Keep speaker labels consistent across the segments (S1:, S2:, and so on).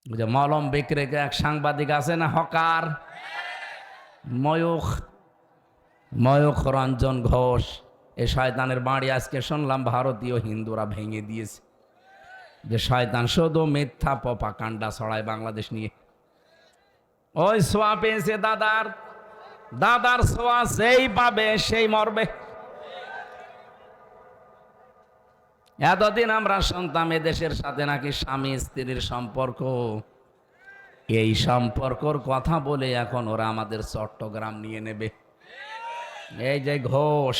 S1: ওই যে মলম বিক্রেতা এক সাংবাদিক আছে না, হকার, ময়ূখ ময়ূখ রঞ্জন ঘোষ, এই শয়তানের বাড়ি আজকে শুনলাম ভারতীয় হিন্দুরা ভেঙে দিয়েছে। যে শয়তান শুধু মিথ্যা প্রপাগান্ডা ছড়ায় বাংলাদেশ নিয়ে। ওই সোয়া পেয়েছে দাদার, দাদার সোয়া যেই পাবে সেই মরবে। এতদিন আমরা শুনতাম এদেশের সাথে নাকি স্বামী স্ত্রীর সম্পর্ক, এই সম্পর্কর কথা বলে এখন ওরা আমাদের চট্টগ্রাম নিয়ে নেবে। এই যে ঘোষ,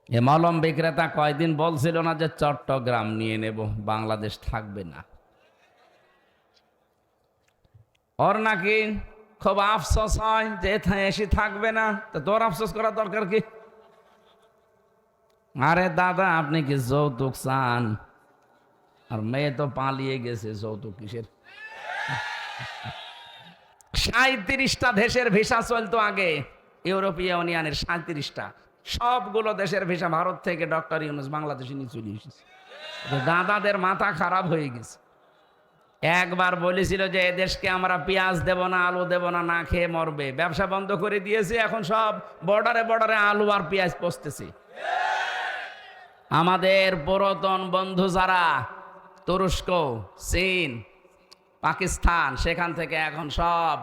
S1: এ মলম বিক্রেতা কয়দিন বলছিল না যে চট্টগ্রাম নিয়ে নেব, বাংলাদেশ থাকবে না। ওর নাকি খুব আফসোস হয় যে এসে থাকবে না। তো তোর আফসোস করার দরকার কি? আরে দাদা, আপনি কি যৌতুক চান? আর মেয়ে তো পালিয়ে গেছে, যৌতুক কিসের? 37টা দেশের ভিসা চলতো আগে, ইউরোপীয় ইউনিয়নের 37টা, সবগুলো দেশের ভিসা ভারত থেকে ডক্টর ইউনূস বাংলাদেশে নিয়ে চলে এসেছে। দাদাদের মাথা খারাপ হয়ে গেছে। একবার বলেছিল যে এদেশকে আমরা পেঁয়াজ দেব না, আলু দেব না, না খেয়ে মরবে। ব্যবসা বন্ধ করে দিয়েছে, এখন সব বর্ডারে বর্ডারে আলু আর পেঁয়াজ পচতেছে। আমাদের পুরাতন বন্ধু যারা তুরস্ক, চীন, পাকিস্তান, সেখান থেকে এখন সব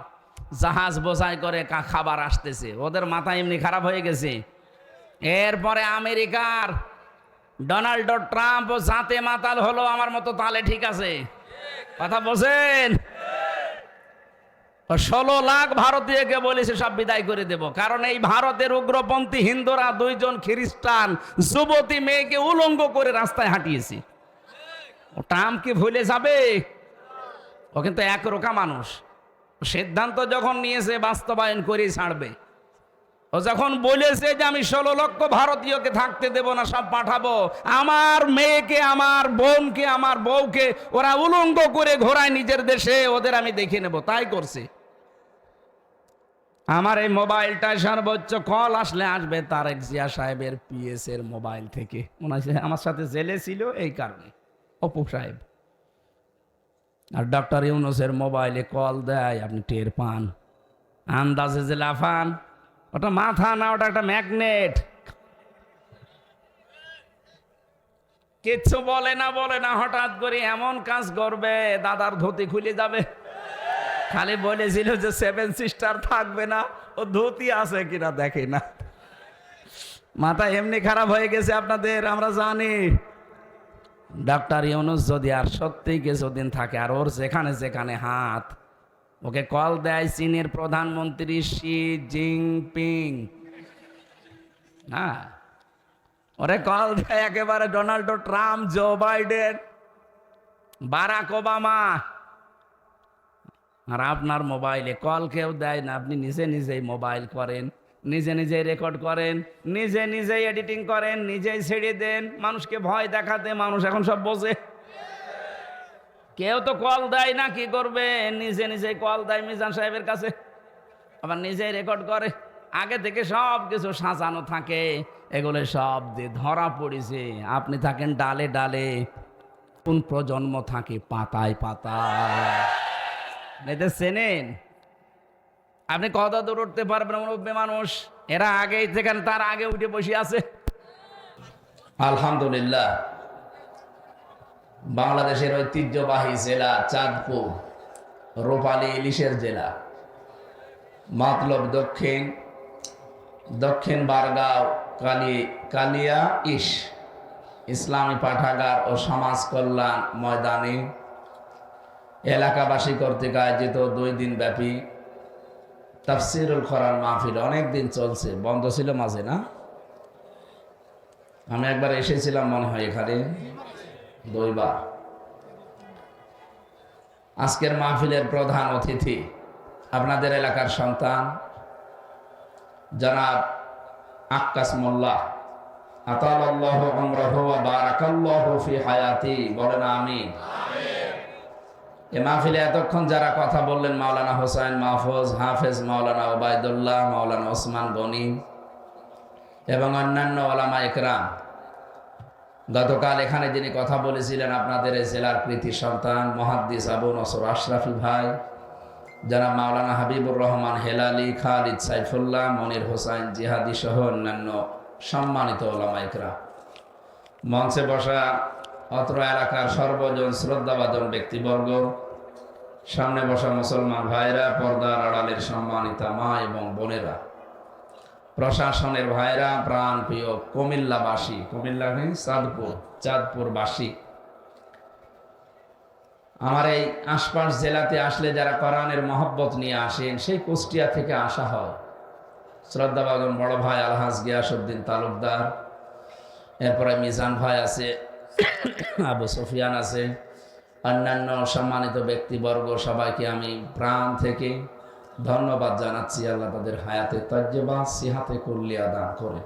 S1: জাহাজ বোঝাই করে খাবার আসতেছে। ওদের মাথা এমনি খারাপ হয়ে গেছে। এরপরে আমেরিকার ডোনাল্ড ট্রাম্প জাতে মাতাল হলো, আমার মতো তালে ঠিক আছে, কথা বলছেন। 16 লাখ ভারতীয়কে বলেছে সব বিদায় করে দেব, কারণ এই ভারতের উগ্রপন্থী হিন্দুরা 2 জন খ্রিস্টান যুবতী মেয়েকে উলঙ্গ করে রাস্তায় হাঁটিয়েছে। ও ট্রাম্প কি ভুলে যাবে? ও কিন্তু একরোখা মানুষ, সিদ্ধান্ত যখন নিয়েছে বাস্তবায়ন করেই ছাড়বে। ও যখন বলেছে যে আমি 16 লক্ষ ভারতীয়কে থাকতে দেব না, সব পাঠাবো, আমার মেয়েকে, আমার বোনকে, আমার বউকে ওরা উলঙ্গ করে ঘোরায় নিজের দেশে, ওদের আমি দেখে নেব, তাই করছে। আমার এই মোবাইলটায় সর্বোচ্চ কল আসলে আসবে তারেক জিয়া সাহেবের পিএস এর মোবাইল থেকে। মনে হচ্ছে আমার সাথে জেলে ছিল এই কারণে, অপু সাহেব। আর ডক্টর ইউনূসের মোবাইলে কল দেয়, আপনি টের পান, আন্দাজে যে লাফান। ওটা মাথা না, ওটা একটা ম্যাগনেট। কিচ্ছু বলে না, হঠাৎ করে এমন কাজ করবে দাদার ধুতি খুলে যাবে। খালি বলেছিল যে 7 সিস্টার থাকবে না, ও ধুতি আছে কিনা দেখে না। মাথা এমনি খারাপ হয়ে গেছে আপনাদের, আমরা জানি। ডক্টর ইউনূস যদি আর সত্যি কিছুদিন থাকে, আর ওর যেখানে যেখানে হাত, ওকে কল দেয় চীনের প্রধানমন্ত্রী শি জিনপিং, হ্যাঁ, ওরে কল দেয় একেবারে Donald Trump, Joe Biden, Barack Obama. আর আপনার মোবাইলে কল কেউ দেয় না, আপনি নিজে নিজেই মোবাইল করেন, নিজে নিজেই রেকর্ড করেন, নিজে নিজেই এডিটিং করেন, নিজেই ছেড়ে দেন মানুষকে ভয় দেখাতে। মানুষ এখন সব বোঝে। কেউ তো কল দেয় না, কি করবে? নিজে নিজেই কল দেয় মিজান সাহেবের কাছে, আবার নিজেই রেকর্ড করে। আগে থেকে সব কিছু সাজানো থাকে, এগুলো সব দিয়ে ধরা পড়েছে। আপনি থাকেন ডালে ডালে, কোন প্রজন্ম থাকে পাতায় পাতায়। এদের চেনেন? আপনি কত দূর উঠতে পারবেন? মুরব্বী মানুষ, এরা আগেই যেখানে তার আগে উঠে বসে আছে। আলহামদুলিল্লাহ, বাংলাদেশের ঐতিহ্যবাহী জেলা চাঁদপুর, রূপালী ইলিশের জেলা, মতলব দক্ষিণ, দক্ষিণ বারগাঁও কালিয়া ইসলামী পাঠাগার ও সমাজ কল্যাণ ময়দানে এলাকাবাসী কর্তৃক আয়োজিত 2 দিন ব্যাপী তাফসিরুল কোরআন মাহফিল অনেক দিন চলছে, বন্ধ ছিল মাঝে না? আমি একবার এসেছিলাম মনে হয় এখানে 2 বার। আজকের মাহফিলের প্রধান অতিথি আপনাদের এলাকার সন্তান জনাব আক্কাস মোল্লা, আতালাল্লাহু উমরাহু ওয়া বারাকাল্লাহু ফি হায়াতি, বলেন আমিন। এই মাহফিলে এতক্ষণ যারা কথা বললেন, মাওলানা হোসাইন মাহফুজ, হাফেজ মাওলানা ওবায়দুল্লাহ, মাওলানা ওসমান গনি এবং অন্যান্য ওলামা ইকরাম, গতকাল এখানে যিনি কথা বলেছিলেন আপনাদের এই জেলার কৃতি সন্তান মুহাদ্দিস আবু নসর আশরাফি ভাই, যারা মাওলানা হাবিবুর রহমান হেলালি, খালিদ সাইফুল্লাহ, মনির হোসাইন জিহাদি সহ অন্যান্য সম্মানিত ওলামা ইকরাম, মঞ্চে বসা অত্র এলাকার সর্বজন শ্রদ্ধাভাজন ব্যক্তিবর্গ, সামনে বসা মুসলমান ভাইরা, পর্দার আড়ালের সম্মানিতা মা এবং বোনেরা, প্রশাসনের ভাইরা, প্রাণ প্রিয় কুমিল্লাবাসী, কুমিল্লা চাঁদপুরবাসী, আমার এই আশপাশ জেলাতে আসলে যারা কোরআনের মহব্বত নিয়ে আসেন, সেই কুষ্টিয়া থেকে আসা হয়। শ্রদ্ধাভাজন বড় ভাই আলহাজ গিয়াসউদ্দিন তালুকদার, এরপরে মিজান ভাই আছে, আবু সুফিয়ান আছে, অন্যান্য সম্মানিত ব্যক্তিবর্গ, সবাইকে আমি প্রাণ থেকে ধন্যবাদ জানাচ্ছি। আল্লাহ তাদের হায়াতে তাজ্জেবা সিহাতে কুল্লিয়া দান করে।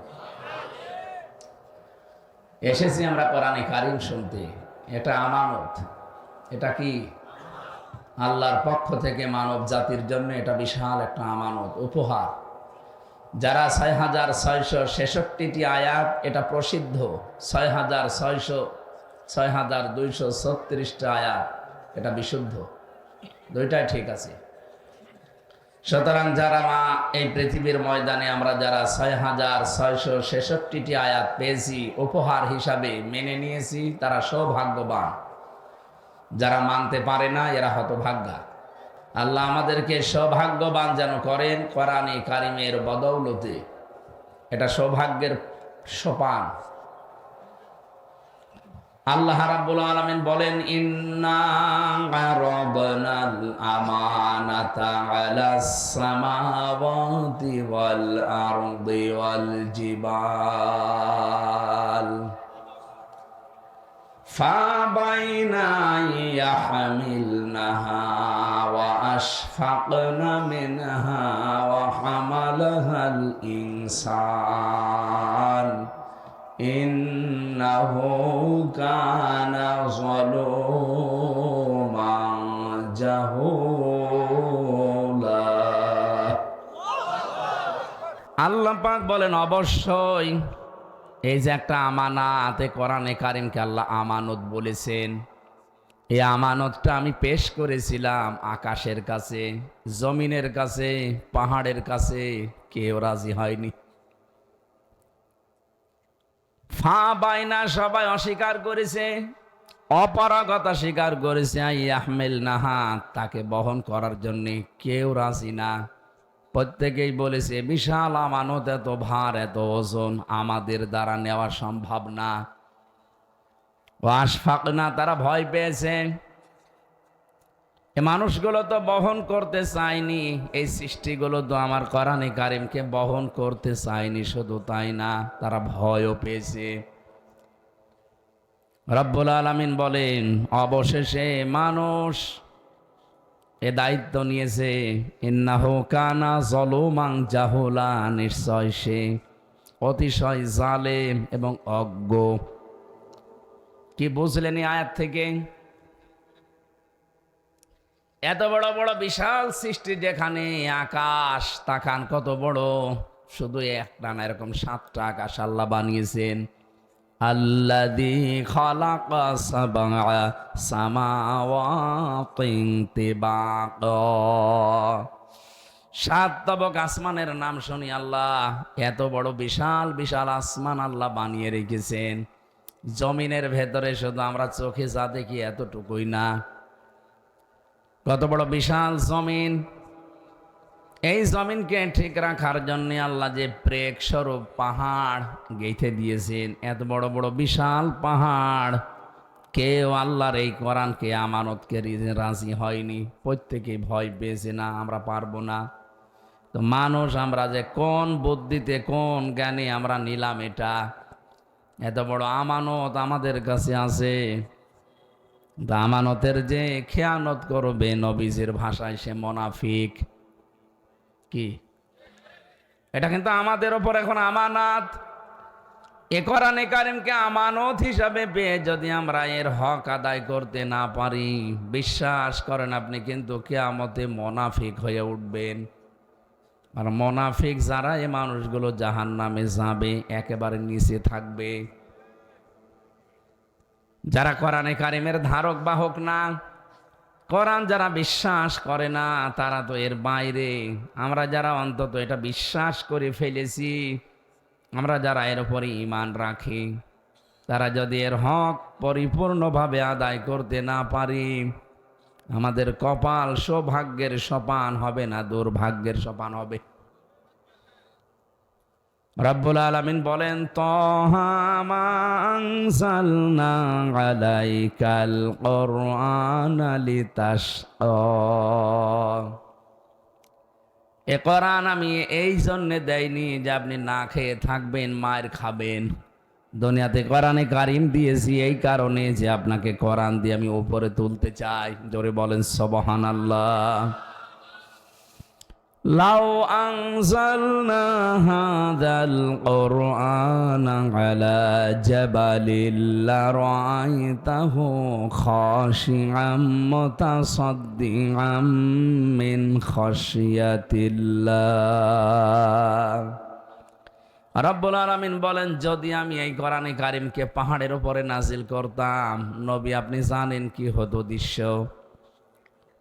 S1: এসেছি আমরা কোরআনে কারিম শুনতে, এটা আমানত, এটা কি আল্লাহর পক্ষ থেকে মানব জাতির জন্য এটা বিশাল একটা আমানত, উপহার। যারা ৬৬৬৬টি আয়াত, এটা প্রসিদ্ধ ৬২৩৬টা আয়াত, এটা বিশুদ্ধ, দুইটাই ঠিক আছে। সুতরাং যারা এই পৃথিবীর ময়দানে আমরা যারা ৬৬৬৬টি আয়াত পেয়েছি, উপহার হিসাবে মেনে নিয়েছি, তারা সৌভাগ্যবান। যারা মানতে পারে না, এরা হতভাগ্যা। আল্লাহ আমাদেরকে সৌভাগ্যবান যেন করেন কোরআনে কারিমের বদৌলতে, এটা সৌভাগ্যের সোপান। আল্লাহ রাব্বুল আলামিন বলেন, ইন্না আরাদনাল আমানাতা আলাস সামাওয়াতি ওয়াল আরদি ওয়াল জিবাল ফাবাইনা ইয়াহমিলনাহা ওয়া আশফাকনা মিনহা ওয়া হামালাহাল ইনসান ইন্নাহু কানা যালুমান জাহুলা। আল্লাহ পাক বলেন, অবশ্যই এই যে একটা আমানত, কোরআনে কারিমকে আল্লাহ আমানত বলেছেন, এই আমানতটা আমি পেশ করেছিলাম আকাশের কাছে, জমিনের কাছে, পাহাড়ের কাছে, কেউ রাজি হয়নি। ফা বাইনা, সবাই অস্বীকার করেছে, অপারগতা স্বীকার করেছে। আহমেল নাহা, তাকে বহন করার জন্য কেউ রাজি না। প্রত্যেকেই বলেছে বিশাল আমানত, এত ভার, এত ওজন আমাদের দ্বারা নেওয়া সম্ভব না। আশফাক না, তারা ভয় পেয়েছে। এই মানুষগুলো তো বহন করতে চায়নি, এই সৃষ্টিগুলো তো আমার কোরআনে কারিমকে বহন করতে চায়নি। শুধু তাই না, তারা ভয়ও পেয়েছে। রব্বুল আলামিন বলেন, অবশেষে মানুষ এ দায়িত্ব নিয়েছে। ইন্নাহু কানা যালুমান জাহুলা, নিশ্চয় সে অতিশয় জালেম এবং অজ্ঞ। কি বুঝলেন এই আয়াত থেকে? এত বড় বড় বিশাল সৃষ্টি, যেখানে আকাশ তাকান কত বড়, শুধু একটা না, এরকম 7টা আকাশ আল্লাহ বানিয়েছেন। আল্লাযী খালাকা সাবআ সামাওয়াতিন তিবাকা, 7 তবক আসমানের নাম শুনি আল্লাহ এত বড় বিশাল বিশাল আসমান আল্লাহ বানিয়ে রেখেছেন। জমিনের ভেতরে শুধু আমরা চোখে যা দেখি এতটুকুই না, কত বড় বিশাল জমিন। এই জমিনকে ঠিক রাখার জন্য আল্লাহ যে প্রেক স্বরূপ পাহাড় গেঁথে দিয়েছেন, এত বড় বড় বিশাল পাহাড়, কেউ আল্লাহর এই কোরআনকে আমানতকে রাজি হয়নি। প্রত্যেকে ভয় পেয়েছে, না আমরা পারবো না। তো মানুষ আমরা যে কোন বুদ্ধিতে, কোন জ্ঞানে আমরা নিলাম এটা, এত বড় আমানত আমাদের কাছে আছে। আমানতের যে খেয়ানত করবে, নবীজির ভাষায় সে মুনাফিক। কি এটা কিন্তু আমাদের ওপর এখন আমানত। এ কোরআনে কারিমকে আমানত হিসাবে পেয়ে যদি আমরা এর হক আদায় করতে না পারি, বিশ্বাস করেন আপনি কিন্তু কিয়ামতে মুনাফিক হয়ে উঠবেন। আর মুনাফিক যারা, এই মানুষগুলো জাহান্নামে যাবে, একেবারে নিচে থাকবে। যারা কোরআনে কারিমের ধারক বাহক না, কোরআন যারা বিশ্বাস করে না, তারা তো এর বাইরে। আমরা যারা অন্তত এটা বিশ্বাস করে ফেলেছি, আমরা যারা এর উপরে ঈমান রাখি, তারা যদি এর হক পরিপূর্ণভাবে আদায় করতে না পারি, আমাদের কপাল সৌভাগ্যের সোপান হবে না, দুর্ভাগ্যের সোপান হবে। রব্বুল আলামিন বলেন, তাহা মা আনজালনা আলাইকাল কুরআনা লিতাশকা। এ কোরআন আমি এই জন্যে দেইনি যে আপনি না খেয়ে থাকবেন, মায়ের খাবেন। দুনিয়াতে কোরআনে কারিম দিয়েছি এই কারণে যে আপনাকে কোরআন দিয়ে আমি উপরে তুলতে চাই। জোরে বলেন সুবহানাল্লাহ। লাউ আনজালনা হাযাল কুরআনা আলা জাবালিন লারাআইতাহু খাশিআম মুতাসাদ্দিআম মিন খাশিয়াতিল্লাহ। রব্বুল আলামিন বলেন, যদি আমি এই কোরআনে কারিমকে পাহাড়ের উপরে নাজিল করতাম, নবী আপনি জানেন কি হতো দৃশ্য?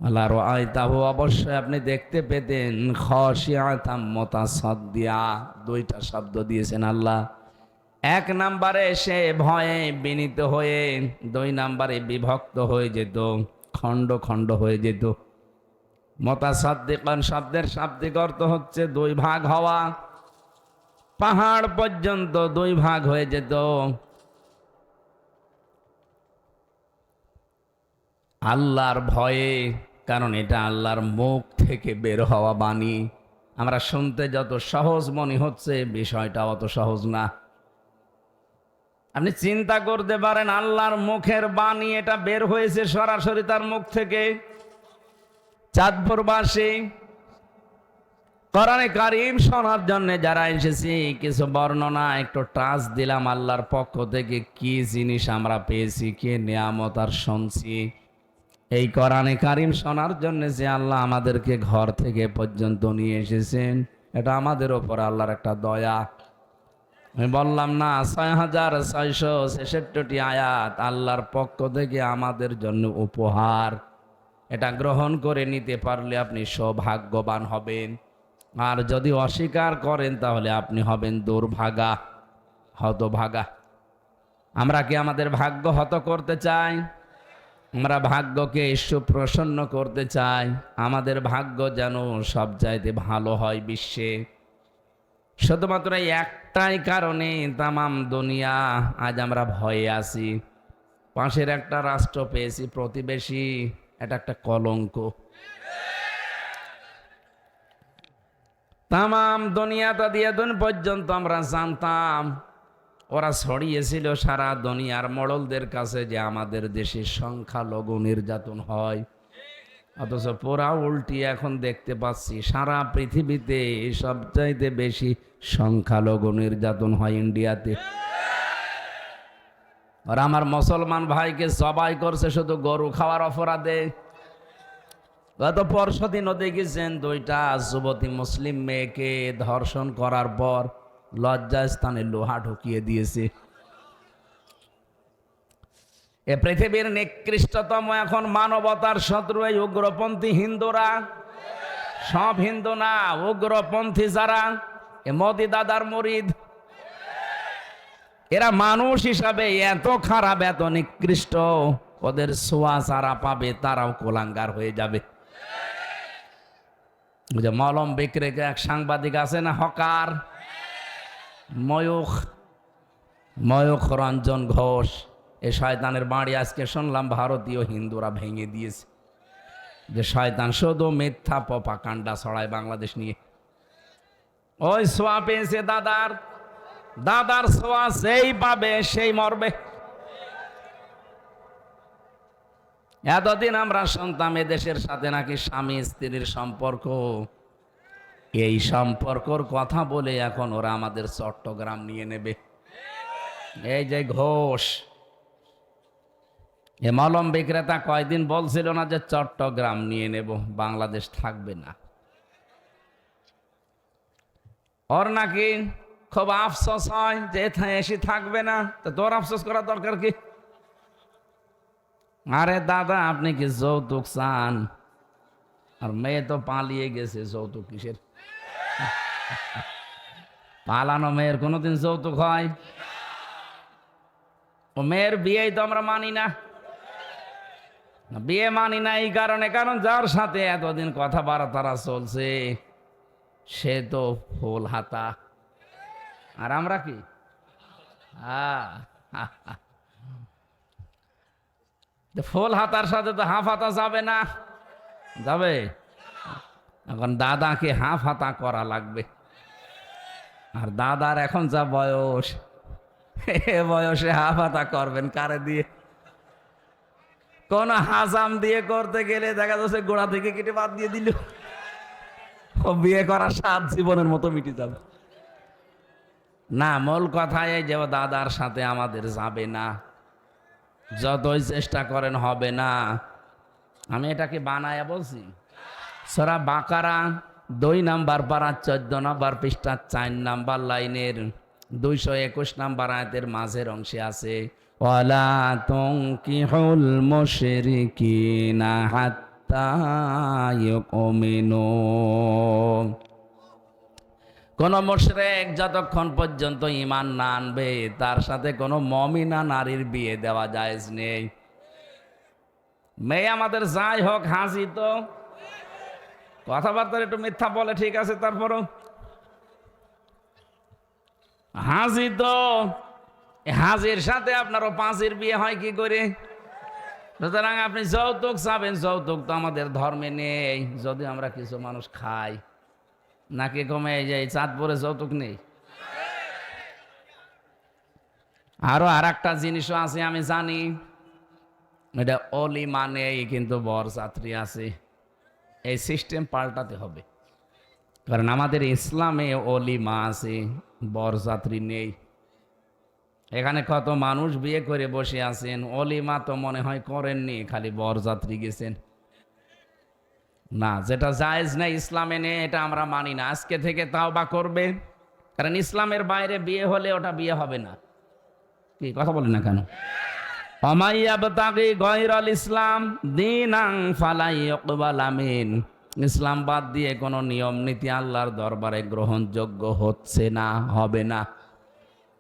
S1: আল্লাহ রাআইতাহু, অবশ্যই আপনি দেখতে পেতেন, খাশিআতাম মুতাসাদ্দিআ। দুইটা শব্দ দিয়েছেন আল্লাহ। এক নম্বরে সে ভয়ে বিনীত হয়ে, দুই নম্বরে বিভক্ত হয়ে যেত, খণ্ড খণ্ড হয়ে যেত। মুতাসাদ্দিকান শব্দের শাব্দিক অর্থ হচ্ছে দুই ভাগ হওয়া। পাহাড় পর্যন্ত দুই ভাগ হয়ে যেত। আল্লাহর ভয়ে, কারণ এটা আল্লাহর মুখ থেকে বের হওয়া বাণী। আমরা শুনতে যত সহজ মনে হচ্ছে, বিষয়টা অত সহজ না। আপনি চিন্তা করতে পারেন, আল্লাহর মুখের বাণী, এটা বের হয়েছে সরাসরি তার মুখ থেকে। চাঁদপুরবাসী কোরআনে কারিম শোনার জন্য যারা এসেছি, কিছু বর্ণনা একটু টাচ দিলাম আল্লাহর পক্ষ থেকে, কি জিনিস আমরা পেয়েছি, কি নিয়ামত আর শুনছি। এই কোরআনে কারিম শোনার জন্য যে আল্লাহ আমাদেরকে ঘর থেকে পর্যন্ত নিয়ে এসেছেন, এটা আমাদের ওপর আল্লাহর একটা দয়া। আমি বললাম না, 6666টি আয়াত আল্লাহর পক্ষ থেকে আমাদের জন্য উপহার। এটা গ্রহণ করে নিতে পারলে আপনি সৌভাগ্যবান হবেন, আর যদি অস্বীকার করেন তাহলে আপনি হবেন দুর্ভাগা, হতভাগা। আমরা কি আমাদের ভাগ্য হত করতে চাই? আমরা ভাগ্যকে সুপ্রসন্ন করতে চাই। আমাদের ভাগ্য যেন সব চাইতে ভালো হয় বিশ্বে। শুধুমাত্র একটাই কারণে তামাম দুনিয়া আজ আমরা ভয়ে আছি। পাশের একটা রাষ্ট্র পেয়েছি প্রতিবেশী, এটা একটা কলঙ্ক। তামাম দুনিয়াটা দিয়ে দিন পর্যন্ত আমরা জানতাম, ওরা ছড়িয়েছিল সারা দুনিয়ার মোড়লদের কাছে যে আমাদের দেশে সংখ্যালঘু নির্যাতন হয়। অথচ পুরা উল্টি এখন দেখতে পাচ্ছি সারা পৃথিবীতে সবচাইতে বেশি সংখ্যালঘু নির্যাতন হয় ইন্ডিয়াতে। আর আমার মুসলমান ভাইকে জবাই করছে শুধু গরু খাওয়ার অপরাধে। গত পরশুদিনও দেখেছেন, দুইটা যুবতী মুসলিম মেয়েকে ধর্ষণ করার পর লজ্জাস্থানে লোহা ঢুকিয়ে দিয়েছে। এ পৃথিবীর নিকৃষ্টতম এখন মানবতার শত্রু এই উগ্রপন্থী হিন্দুরা। সব হিন্দু না, উগ্রপন্থী যারা, এ মোদি দাদার মুরিদ। এরা মানুষ হিসাবে এত খারাপ, এত নিকৃষ্ট, ওদের ছোঁয়া যারা পাবে তারাও কুলাঙ্গার হয়ে যাবে। যে মলম বিক্রেতা এক সাংবাদিক আছে না, হকার, ময়ূখ রঞ্জন ঘোষ, এ শয়তানের বাড়ি আজকে শুনলাম ভারতীয় হিন্দুরা ভেঙে দিয়েছে। যে শয়তান শুধু মিথ্যা প্রপাগান্ডা ছড়ায় বাংলাদেশ নিয়ে। ওই ছোঁয়া পেয়েছে দাদার ছোঁয়া, সেই পাবে সেই মরবে। এতদিন আমরা শুনতাম এদেশের সাথে নাকি স্বামী স্ত্রীর সম্পর্ক। এই সম্পর্কর কথা বলে এখন ওরা আমাদের চট্টগ্রাম নিয়ে নেবে। এই যে ঘোষ, এ মলম বিক্রেতা কয়দিন বলছিল না যে চট্টগ্রাম নিয়ে নেব, বাংলাদেশ থাকবে না। ওর নাকি খুব আফসোস হয় যে এসে থাকবে না। তো তোর আফসোস করার দরকার কি? আরে দাদা, আপনি কি যৌতুক চান? আর মেয়ে তো পালিয়ে গেছে, যৌতুক কিসের? পালানো মেয়ের কোনোদিন যৌতুক হয়? ও মেয়ের বিয়েই তো আমরা মানি না। বিয়ে মানি না এই কারণে, কারণ যার সাথে এতদিন কথাবার্তা চলছে সে তো ফুল হাতা, আর আমরা কি? ফুল হাতার সাথে তো হাফ হাতা যাবে না, যাবে? এখন দাদাকে হাফ হাতা করা লাগবে। আর দাদার এখন যা বয়স, এ বয়সে হাফ হাতা করবেন কারে দিয়ে? কোন হাজাম দিয়ে করতে গেলে দেখা যাচ্ছে গোড়া থেকে কেটে বাদ দিয়ে দিল, ও বিয়ে করার স্বাদ জীবনের মতো মিটে যাবে। না, মূল কথা এই যে দাদার সাথে আমাদের যাবে না, যতই চেষ্টা করেন হবে না। আমি এটাকে বানায়া বলছি। সূরা বাকারা 2 নাম্বার পারা 14 নাম্বার পৃষ্ঠা 4 নাম্বার লাইনের 221 নাম্বার আয়াতের মাঝের অংশে আছে, ওয়ালা তুনকিহুল মুশরিকিনা হাত্তা ইউমিনু। কোন মুশরিক যতক্ষণ পর্যন্ত ঈমান না আনবে তার সাথে কোনো মুমিনা নারীর বিয়ে দেওয়া জায়েজ নেই। মেয়ে আমাদের যাই হোক হাজি তো, কথাবার্তা একটু মিথ্যা বলে ঠিক আছে, তারপরও হাজি তো, হাজির সাথে আপনারও পাঁচের বিয়ে হয় কি করে? সুতরাং আপনি যৌতুক চাবেন, যৌতুক তো আমাদের ধর্মে নেই। যদি আমরা কিছু মানুষ খাই নাকি কমে যাই, চাঁদপুরে যৌতুক নেই। আরো আর একটা জিনিসও আছে আমি জানি, এটা অলিমা নেই কিন্তু বরযাত্রী আছে। এই সিস্টেম পাল্টাতে হবে, কারণ আমাদের ইসলামে অলিমা আছে, বরযাত্রী নেই। এখানে কত মানুষ বিয়ে করে বসে আছেন, অলিমা তো মনে হয় করেননি, খালি বরযাত্রী গেছেন। না, যেটা জায়েজ না ইসলামে নেই, এটা আমরা মানি না। আজকে থেকে তাওবা করবে, কারণ ইসলামের বাইরে বিয়ে হলে ওটা বিয়ে হবে না। কি কথা বলেন না কেন? অমাইয়াবতাগি গায়রাল ইসলাম দীনান ফালা ইউকবাল মিন। ইসলাম বাদ দিয়ে কোনো নিয়ম নীতি আল্লাহর দরবারে গ্রহণযোগ্য হচ্ছে না, হবে না।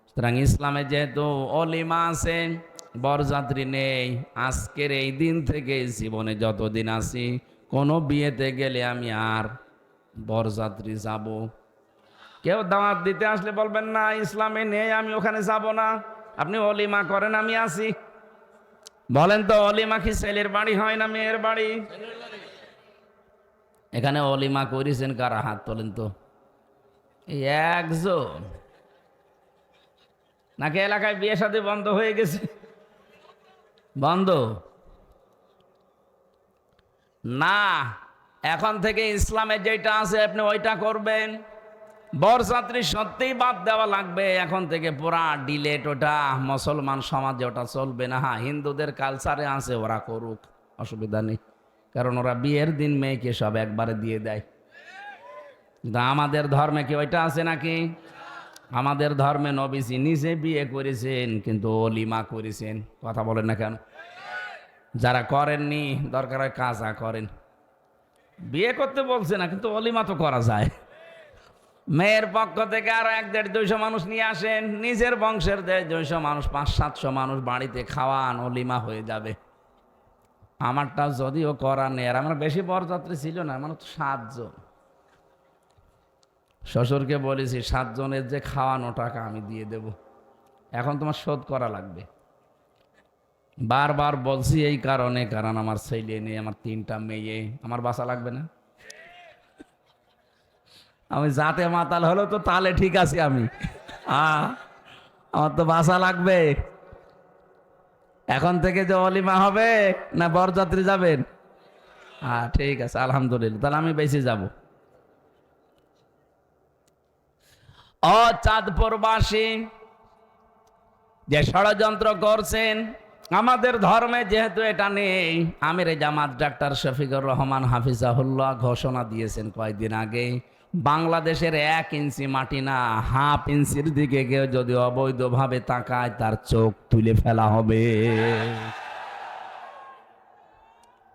S1: সুতরাং ইসলামে যেহেতু অলিমা আছে, বরযাত্রী নেই, আজকের এই দিন থেকে জীবনে যতদিন আছি কোনো বিয়েতে গেলে আমি আর বরযাত্রী যাব। কেউ দাওয়াত দিতে আসলে বলবেন না ইসলামে নেই, আমি ওখানে যাব না। আপনি অলিমা করেন, আমি আছি। বলেন তো, অলিমা কি ছেলের বাড়ি হয় না মেয়ের বাড়ি? এখানে অলিমা করেছেন কারা? হাত তোলেন তো। এই একজন, নাকি এলাকায় বিয়ে শাদী বন্ধ হয়ে গেছে? বন্ধ না, এখন থেকে ইসলামে যেটা আছে আপনি ওইটা করবেন। বরযাত্রী সত্যিই বাদ দেওয়া লাগবে এখন থেকে, পুরা ডিলেট। ওটা মুসলমান সমাজে ওটা চলবে না। হ্যাঁ, হিন্দুদের কালচারে আছে, ওরা করুক, অসুবিধা নেই, কারণ ওরা বিয়ের দিন মেয়েকে সব একবারে দিয়ে দেয়। কিন্তু আমাদের ধর্মে কি ওইটা আছে নাকি? আমাদের ধর্মে নবীজি নিজে বিয়ে করেছেন কিন্তু অলিমা করেছেন। কথা বলেন না কেন? যারা করেননি দরকার হয় কাজা করেন। বিয়ে করতে বলছে না, কিন্তু অলিমা তো করা যায়। মেয়ের পক্ষ থেকে আরো 100-150 মানুষ নিয়ে আসেন, নিজের বংশের 150 মানুষ, 500-700 মানুষ বাড়িতে খাওয়ান, অলিমা হয়ে যাবে। আমারটা যদিও করা নেই, আর আমার বেশি বরযাত্রী ছিল না, আমার তো 7 জন। শ্বশুরকে বলেছি 7 জনের যে খাওয়ানো টাকা আমি দিয়ে দেব, এখন তোমার শোধ করা লাগবে। বারবার বলছি এই কারণে, কারণ আমার ছেলে নেই, আমার 3টা মেয়ে, আমার বাসা লাগবে না। আমি জাতে মাতাল হলো তো তাহলে ঠিক আছে, আমি আমার তো বাসা লাগবে। এখন থেকে যে অলিমা হবে না বরযাত্রী যাবেন? হ্যাঁ ঠিক আছে, আলহামদুলিল্লাহ, তাহলে আমি বেশি যাব। ও চাঁদপুরবাসী, যে ষড়যন্ত্র করছেন, আমাদের ধর্মে যেহেতু এটা নেই, আমির জামাত ডাক্তার শফিকুর রহমান হাফিজাহুল্লাহ ঘোষণা দিয়েছেন কয়েকদিন আগে, বাংলাদেশের 1 ইঞ্চি মাটি না, হাফ ইঞ্চির দিকে কেউ যদি অবৈধভাবে তাকায় তার চোখ তুলে ফেলা হবে।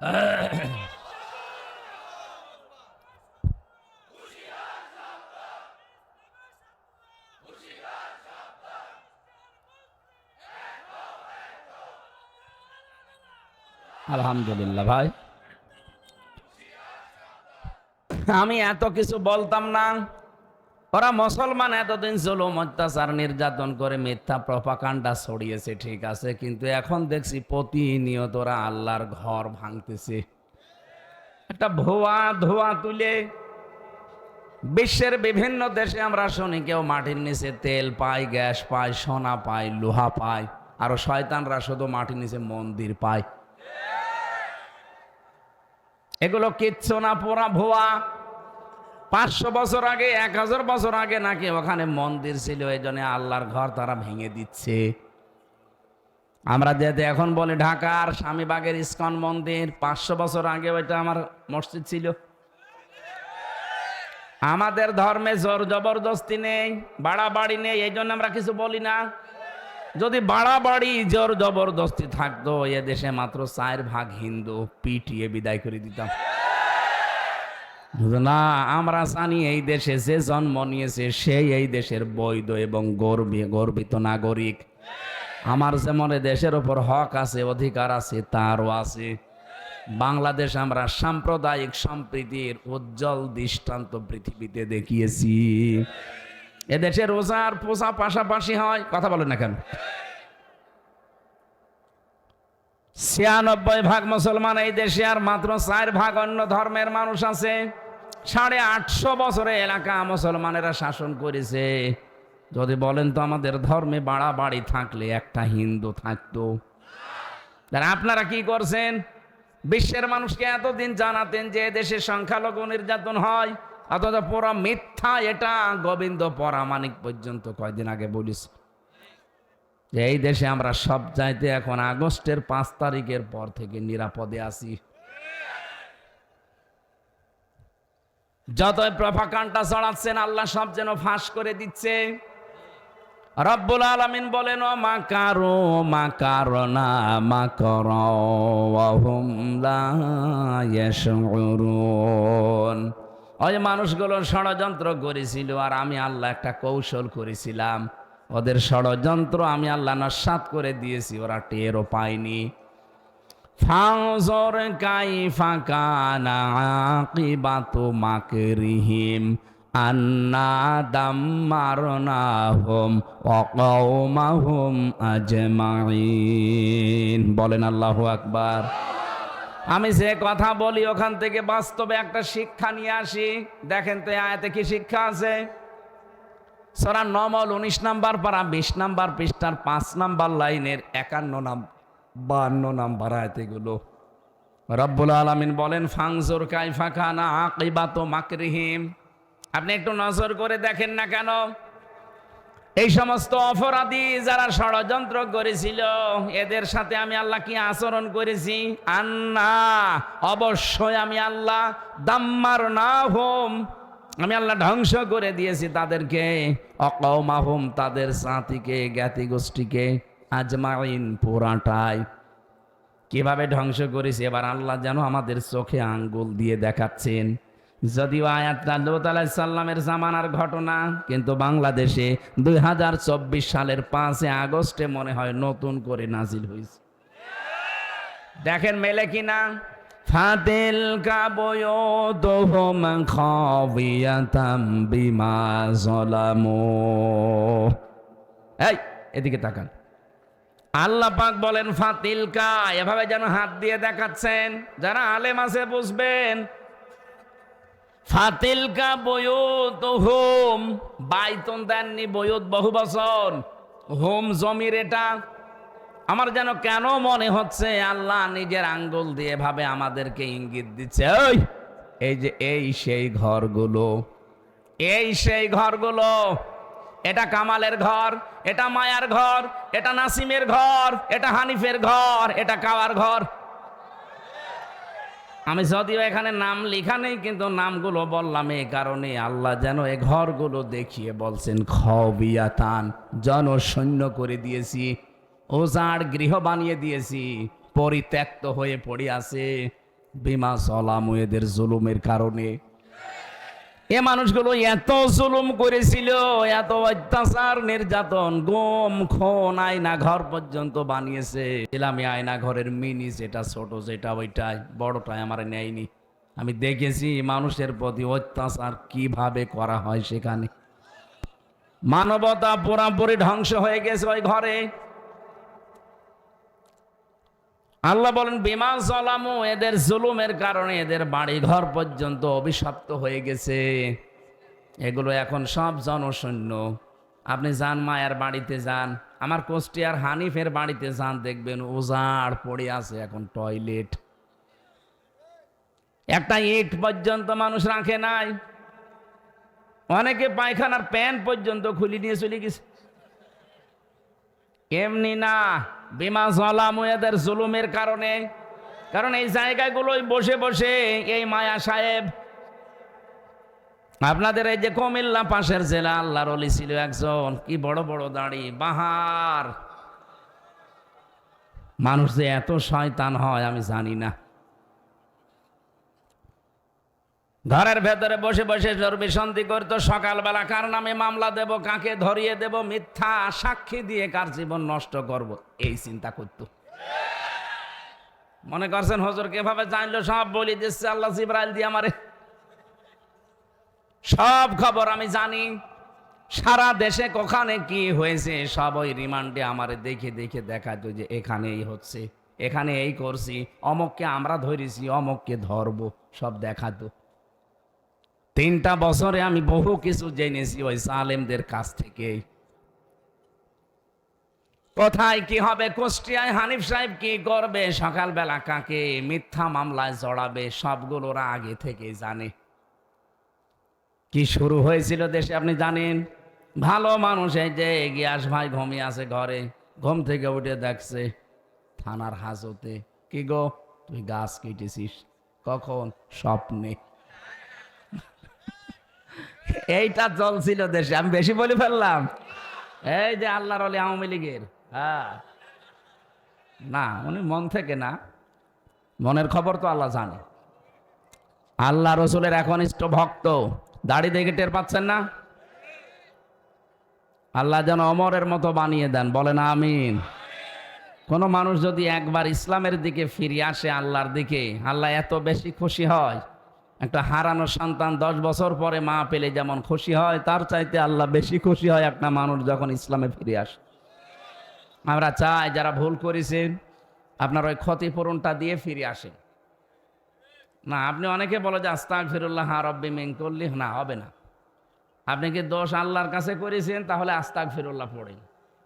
S1: আলহামদুলিল্লাহ ভাই, আমি এত কিছু বলতাম না। ওরা মুসলমান এতদিন জুলুম অত্যাচার নির্যাতন করে মিথ্যা প্রপাগান্ডা ছড়িয়েছে, ঠিক আছে, কিন্তু এখন দেখছি প্রতিনিয়ত ওরা আল্লাহর ঘর ভাঙতেছে। একটা ভুয়া ধোয়া তুলে বিশ্বের বিভিন্ন দেশে আমরা শুনি কেউ মাটির নিচে তেল পায়, গ্যাস পায়, সোনা পায়, লোহা পায়, আর শয়তানরা শুধু মাটির নিচে মন্দির পায়। এগুলো কিচ্ছু না, পুরা ভুয়া। 500 বছর আগে, 1000 বছর আগে নাকি ওখানে মন্দির ছিল, এই জন্য আল্লাহর ঘর তারা ভেঙে দিচ্ছে। আমরা যেতে এখন বলি ঢাকার স্বামীবাগের ইস্কন মন্দির, 500 বছর আগে ওইটা আমার মসজিদ ছিল। আমাদের ধর্মে জোর জবরদস্তি নেই, বাড়াবাড়ি নেই, এই জন্য আমরা কিছু বলি না। যদি বাড়াবাড়ি জোর জবরদস্তি থাকতো, এ দেশে মাত্র 4 ভাগ হিন্দু, পিটিয়ে বিদায় করে দিতাম। না, আমরা জানি এই দেশে যে জন্ম নিয়েছে সেই এই দেশের বৈধ এবং গর্বিত নাগরিক। আমার যেমন দেশের উপর হক আছে, অধিকার আছে, তারও আছে। বাংলাদেশ আমরা সাম্প্রদায়িক সম্প্রীতির উজ্জ্বল দৃষ্টান্ত পৃথিবীতে দেখিয়েছি। এদেশে রোজার পোষা পাশাপাশি হয়, কথা বলেন না কেন? 96 ভাগ মুসলমান এই দেশে, আর মাত্র 4 ভাগ অন্য ধর্মের মানুষ আছে। 850 বছরে এলাকা মুসলমানেরা শাসন করেছে। যদি বলেন তো আমাদের ধর্মে বাড়াবাড়ি থাকলে একটা হিন্দু থাকতো। আপনারা কি করছেন? বিশ্বের মানুষকে এতদিন জানাতেন যে দেশে সংখ্যালঘু নির্যাতন হয়, অথচ পুরো মিথ্যা। এটা গোবিন্দ পরামানিক পর্যন্ত কয়দিন আগে বলিস যে এই দেশে আমরা সব চাইতে এখন আগস্টের 5 তারিখের পর থেকে নিরাপদে আছি। যতই প্রপাগান্ডা ছড়াচ্ছেন, আল্লাহ সব যেন ফাঁস করে দিচ্ছে। রব্বুল আলামিন বলেন, ও মাকারু মাকারনা মাকারা ওয়া হুম লা ইয়াশউরুন। ওই মানুষগুলো ষড়যন্ত্র করেছিল, আর আমি আল্লাহ একটা কৌশল করেছিলাম। ওদের ষড়যন্ত্র আমি আল্লাহ নস্যাৎ করে দিয়েছি, ওরা টেরও পায়নি। ফানজুর কাইফা কানা আকিবাতু মাকরিহিম আন্না দাম্মারনাহুম ওয়া কওমাহুম আজমাইন। বলেন আল্লাহু আকবার। আমি যে কথা বলি ওখান থেকে বাস্তবে একটা শিক্ষা নিয়ে আসি। দেখেন তো আয়াতে কি শিক্ষা আছে? সূরা নমল 19 নম্বর পারা 20 নম্বর পৃষ্ঠার 5 নম্বর লাইনের 52 নম্বর আয়াত। এগুলো রব্বুল আলামিন বলেন, ফানজুর কাইফা কানা আকিবাতু মাকরিহিম। আপনি একটু নজর করে দেখেন না কেন, এই সমস্ত অপরাধী যারা ষড়যন্ত্র করেছিল, এদের সাথে আমি আল্লাহ কি আচরণ করেছি? আন্না, অবশ্যই আমি আল্লাহ, দাম্মারনাহুম, আমি আল্লাহ ধ্বংস করে দিয়েছি তাদেরকে, অকওমাহুম, তাদের জাতিকে, জ্ঞাতি গোষ্ঠীকে, আজমাইন, পুরাটাই। কিভাবে ধ্বংস করেছি এবার আল্লাহ যেন আমাদের চোখে আঙ্গুল দিয়ে দেখাচ্ছেন। যদিও আয়াতটা লূত আলাইহিস সালামের জামানার ঘটনা, কিন্তু বাংলাদেশে 2024 সালের 5 আগস্টে মনে হয় নতুন করে নাজিল হয়েছে। দেখেন মেলে কিনা। ফাতিল কাবুয়ুতুহুম খাবিয়াতাম বিমা যালামু। এই এদিকে তাকান। আল্লাহ পাক বলেন ফাতিলকা, এভাবে যেন হাত দিয়ে দেখাচ্ছেন, যারা আলেম আছে বুঝবেন। ফাতিলকা বুয়ুতুহুম, বাইতুন দেননি, বুয়ুত বহু বচন, হোম জমির। এটা আমার যেন কেন মনে হচ্ছে আল্লাহ নিজের আঙ্গুল দিয়ে ভাবে আমাদেরকে ইঙ্গিত দিচ্ছে, এই যে এই সেই ঘরগুলো, এই সেই ঘরগুলো। এটা কামালের ঘর, এটা মায়ার ঘর, এটা নাসিমের ঘর, এটা হানিফের ঘর, এটা কাওয়ার ঘর। আমি যদিও এখানে নাম লেখা নেই, কিন্তু নামগুলো বললাম এই কারণে আল্লাহ যেন এই ঘরগুলো দেখিয়ে বলছেন, খাবিয়াতান, জনশূন্য করে দিয়েছি, ওজাড় গৃহ বানিয়ে দিয়েছি, পরিত্যক্ত হয়ে পড়ে আছে। বিমা সালামু, এদের জুলুমের কারণে। এ মানুষগুলো এত জুলুম করেছিল, এত অত্যাচার নির্যাতন, গুম খুন, আয়না ঘর পর্যন্ত বানিয়েছে। আমি আয়না ঘরের মিনি যেটা, ছোট যেটা, ওইটাই, বড়টাই আমার নেয়নি। আমি দেখেছি মানুষের প্রতি অত্যাচার কিভাবে করা হয় সেখানে। মানবতা পুরাপুরি ধ্বংস হয়ে গেছে ওই ঘরে। আল্লাহ বলেন বিমা যালামু, এদের জুলুমের কারণে এদের বাড়ি ঘর পর্যন্ত অভিশপ্ত হয়ে গেছে। এগুলো এখন সব জনশূন্য। আপনি যান মায়ের বাড়িতে যান, আমার কুষ্টিয়ার হানিফের বাড়িতে যান, দেখবেন উজাড় পড়ে আছে এখন টয়লেট। একটা ইট পর্যন্ত মানুষ রাখে নাই। অনেকে পায়খানার প্যান্ট পর্যন্ত খুলে নিয়ে চলে গেছে। এমনি না, বিমা যালামু, এদের জুলুমের কারণে। কারণ এই জায়গাগুলোই বসে বসে এই মায়া সাহেব, আপনাদের এই যে কুমিল্লা পাশের জেলা, আল্লাহর ওলি ছিল একজন, কি বড় বড় দাড়ি, বাহার। মানুষ যে এত শয়তান হয় আমি জানি না। ঘরের ভেতরে বসে বসে চর্বি সন্ধি করতো, সকালবেলা কার নামে মামলা দেব, কাকে ধরিয়ে দেব, মিথ্যা সাক্ষী দিয়ে কার জীবন নষ্ট করব, এই চিন্তা করত। মনে করছেন হুজুর কিভাবে জানলো? সব বলি দিচ্ছে আল্লাহ জিবরাইল দিয়ে আমারে। সব খবর আমি জানি, সারা দেশে কোখানে কি হয়েছে সব ওই রিমান্ডে আমারে দেখে দেখে দেখাতো, যে এখানে এই হচ্ছে, এখানে এই করছি, অমককে আমরা ধরেছি, অমককে ধরবো, সব দেখাতো। 3টা বছরে আমি বহু কিছু জেনেছি ওই সালেমদের কাছ থেকে। কোথায় কি হবে, কুষ্টিয়ায় হানিফ সাহেব কি করবে, সকালবেলা কাকে মিথ্যা মামলায় জড়াবে, সবগুলোরা আগে থেকে জানে। কি শুরু হয়েছিল দেশে আপনি জানেন? ভালো মানুষ, এই যে গিয়াস ভাই ঘুমিয়ে আছে ঘরে, ঘুম থেকে উঠে দেখছে থানার হাজতে, কি গো তুই গাছ কেটেছিস? কখন? স্বপ্নে। এইটা চলছিল দেশে। আমি বেশি বলে ফেললাম? এই যে আল্লাহর ওলি আওয়ামী লীগের, হ্যাঁ, না উনি মন থেকে না, মনের খবর তো আল্লাহ জানে। আল্লাহ রসুলের একনিষ্ঠ ভক্ত, দাড়ি দেখে টের পাচ্ছেন না? আল্লাহ যেন অমরের মতো বানিয়ে দেন, বলেন আমিন। কোন মানুষ যদি একবার ইসলামের দিকে ফিরে আসে, আল্লাহর দিকে, আল্লাহ এত বেশি খুশি হয়। একটা হারানো সন্তান 10 বছর পরে মা পেলে যেমন খুশি হয়, তার চাইতে আল্লাহ বেশি খুশি হয় একটা মানুষ যখন ইসলামে ফিরে আসে। আমরা চাই যারা ভুল করেছেন আপনার ওই ক্ষতিপূরণটা দিয়ে ফিরে আসে। না, আপনি অনেকে বলে যে আস্তাগফিরুল্লাহ রব্বি মিন কুল্লি, না হবে না। আপনি কি দোষ আল্লাহর কাছে করেছেন, তাহলে আস্তাগফিরুল্লাহ পড়েন।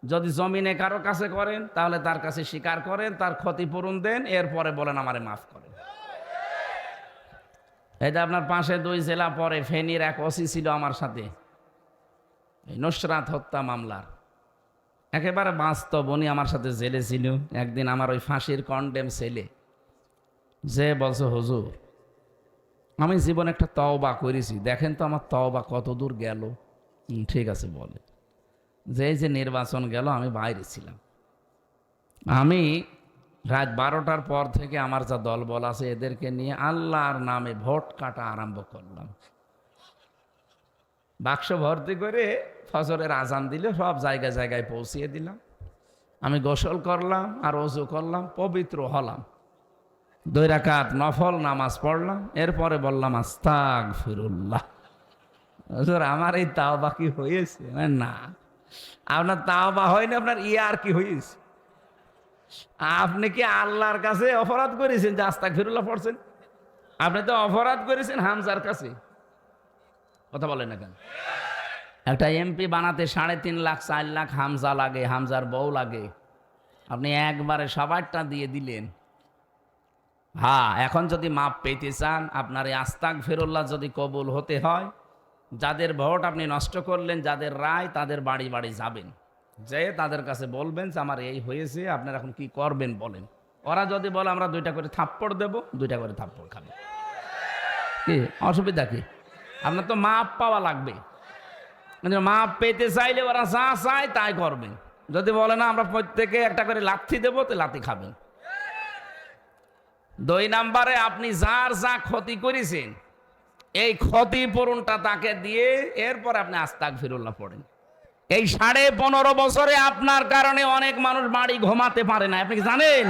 S1: যদি জমিনে কারো কাছে করেন, তাহলে তার কাছে স্বীকার করেন, তার ক্ষতিপূরণ দেন, এরপরে বলেন আমারে মাফ করেন। এই যে আপনার পাশে 2 জেলা পরে ফেনীর এক ওসি ছিল আমার সাথে, এই নুসরাত হত্যা মামলার, একেবারে বাস্তব। উনি আমার সাথে জেলে ছিল। একদিন আমার ওই ফাঁসির কন্ডেম ছেলে যে বলছে, হুজুর আমি জীবনে একটা তওবা করেছি, দেখেন তো আমার তওবা কত দূর গেল। ঠিক আছে বলে, যে নির্বাচন গেল আমি বাইরে ছিলাম, আমি রাত 12টার পর থেকে আমার যা দলবল আছে এদেরকে নিয়ে আল্লাহর নামে ভোট কাটা আরম্ভ করলাম। বাক্স ভর্তি করে ফজরের আজান দিলে সব জায়গায় জায়গায় পৌঁছিয়ে দিলাম। আমি গোসল করলাম আর ওযু করলাম, পবিত্র হলাম, 2 রাকাত নফল নামাজ পড়লাম, এরপরে বললাম আস্তাগফিরুল্লাহ। হুজুর আমার এই তাওবা কি হয়েছে? না, আপনার তাওবা হয়নি, আপনার ইয়ার কি হয়েছে? আপনি কি আল্লাহর কাছে অপরাধ করেছেন যে আস্তাগফিরুল্লাহ পড়ছেন? আপনি তো অপরাধ করেছেন হামজার কাছে। কথা বলেন না কেন? একটা এমপি বানাতে 3.5 লাখ 4 লাখ হামজা লাগে, হামজার বউ লাগে। আপনি একবারে সবারটা দিয়ে দিলেন। হ্যাঁ, এখন যদি মাপ পেতে চান, আপনার এই আস্তাগফিরুল্লাহ যদি কবুল হতে হয়, যাদের ভোট আপনি নষ্ট করলেন, যাদের রায়, তাদের বাড়ি বাড়ি যাবেন, যে তাদের কাছে বলবেন যে আমার এই হয়েছে, আপনারা এখন কি করবেন বলেন। ওরা যদি বলে আমরা 2টা করে থাপ্পড় দেব, 2টা করে থাপ্পড় খাবে, কি অসুবিধা কি? আপনার তো মাপ পাওয়া লাগবে। মাপ পেতে চাইলে ওরা যা চায় তাই করবেন। যদি বলে না আমরা প্রত্যেকে একটা করে লাথি দেবো, তো লাথি খাবেন। 2 নম্বরে আপনি যার যা ক্ষতি করেছেন এই ক্ষতিপূরণটা তাকে দিয়ে এরপর আপনি আস্তাগফিরুল্লাহ পড়েন। এই 15.5 বছরে আপনার কারণে অনেক মানুষ বাড়ি ঘুমাতে পারে না, আপনি কি জানেন?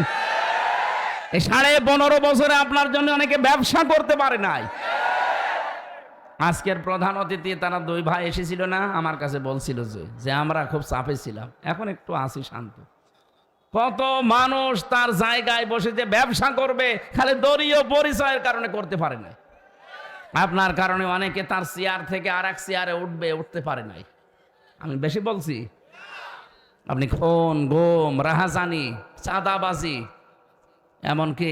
S1: এই 15.5 বছরে আপনার জন্য অনেকে ব্যবসা করতে পারে নাই। আজকের প্রধান অতিথি তারা 2 ভাই এসেছিল না, আমার কাছে বলছিল যে আমরা খুব চাপে ছিলাম, এখন একটু আসি শান্ত। কত মানুষ তার জায়গায় বসে যে ব্যবসা করবে খালি দলীয় পরিচয়ের কারণে করতে পারে না। আপনার কারণে অনেকে তার চেয়ার থেকে আর এক চেয়ারে উঠতে পারে নাই। আমি বেশি বলছি? আপনি খুন, গুম, রাহাজানি, চাঁদাবাজি, এমনকি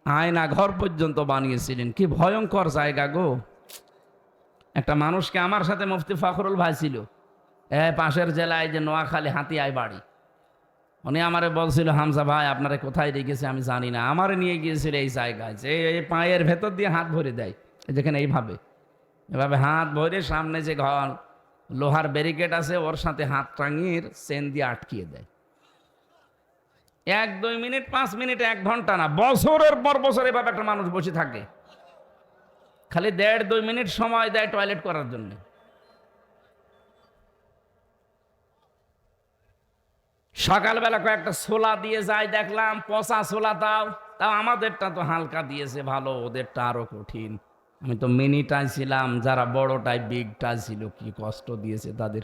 S1: আয়না ঘর পর্যন্ত বানিয়েছিলেন। কি ভয়ঙ্কর জায়গা গো। একটা মানুষকে, আমার সাথে মুফতি ফখরুল ভাই ছিল পাশের জেলায়, যে নোয়াখালী হাতিয়ায় বাড়ি, উনি আমারে বলছিল, হামজা ভাই আপনারে কোথায় রেখেছে আমি জানি না, আমারে নিয়ে গিয়েছিল এই জায়গায়, যে এই পায়ের ভেতর দিয়ে হাত ভরে দেয়, যেখানে এভাবে হাত ভরে সামনে যে ঘর লোহার ব্যারিকেড আছে ওর সাথে হাত টাঙিয়ে চেন দিয়ে আটকিয়ে দেয়। 1-2 মিনিট, 5 মিনিট, 1 ঘন্টা না, বছরের পর বছর এভাবে একটা মানুষ বসে থাকে। খালি 1.5-2 মিনিট সময় দেয় টয়লেট করার জন্য। সকালবেলা কয়েকটা ছোলা দিয়ে যায়, দেখলাম পচা ছোলা। তাও আমাদেরটা তো হালকা দিয়েছে ভালো, ওদেরটা আরো কঠিন। আমি তো মিনিটাই ছিলাম, যারা বড়টাই বিগটাই ছিল কি কষ্ট দিয়েছে তাদের।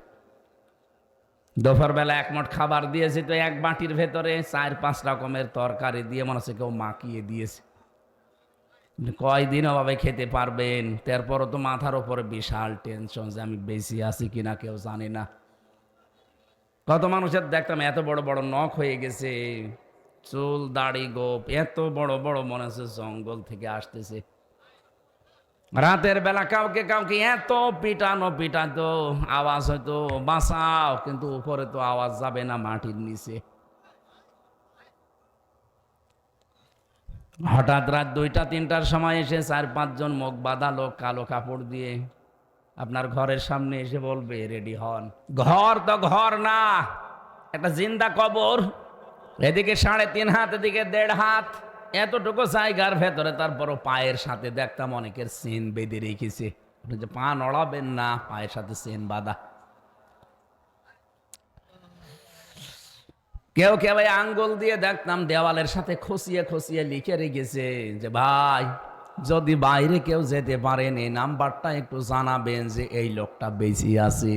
S1: দুপুর বেলা 1 মুঠ খাবার দিয়েছে, তো 1 বাটির ভেতরে 4-5 রকমের তরকারি দিয়ে মনে হচ্ছে কেউ মাখিয়ে দিয়েছে। কয়দিন ওভাবে খেতে পারবেন? তারপরও তো মাথার উপরে বিশাল টেনশন যে আমি বেশি আছি কিনা কেউ জানে না। কত মানুষের দেখতাম এত বড় বড় নখ হয়ে গেছে, চুল দাড়ি গোপ এত বড় বড়, মনে হচ্ছে জঙ্গল থেকে আসতেছে। রাতের বেলা কাউকে কাউকে এত পিটাতো, আওয়াজ হয়তো বাঁচাও, কিন্তু উপরে তো আওয়াজ যাবে না, মাটির নিচে। হঠাৎ রাত 2টা-3টার সময় এসে 4-5 জন মুখ বাঁধা লোক কালো কাপড় দিয়ে আপনার ঘরের সামনে এসে বলবে রেডি হন। ঘর তো ঘর না, একটা জিন্দা কবর। এদিকে 3.5 হাত, এদিকে 1.5 হাত, এতটুকু জায়গার ভেতরে। তারপরও পায়ের সাথে দেখতাম অনেকের চেন বেঁধে রেখেছে, যে পা নড়াবেন না, পায়ের সাথে চেন বাঁধা। কেউ কেউ আঙ্গুল দিয়ে দেখতাম দেওয়ালের সাথে খসিয়ে খসিয়ে লিখে রেখেছে যে ভাই যদি বাইরে কেউ যেতে পারেন এই নাম্বারটা একটু জানাবেন যে এই লোকটা বেঁচে আছে।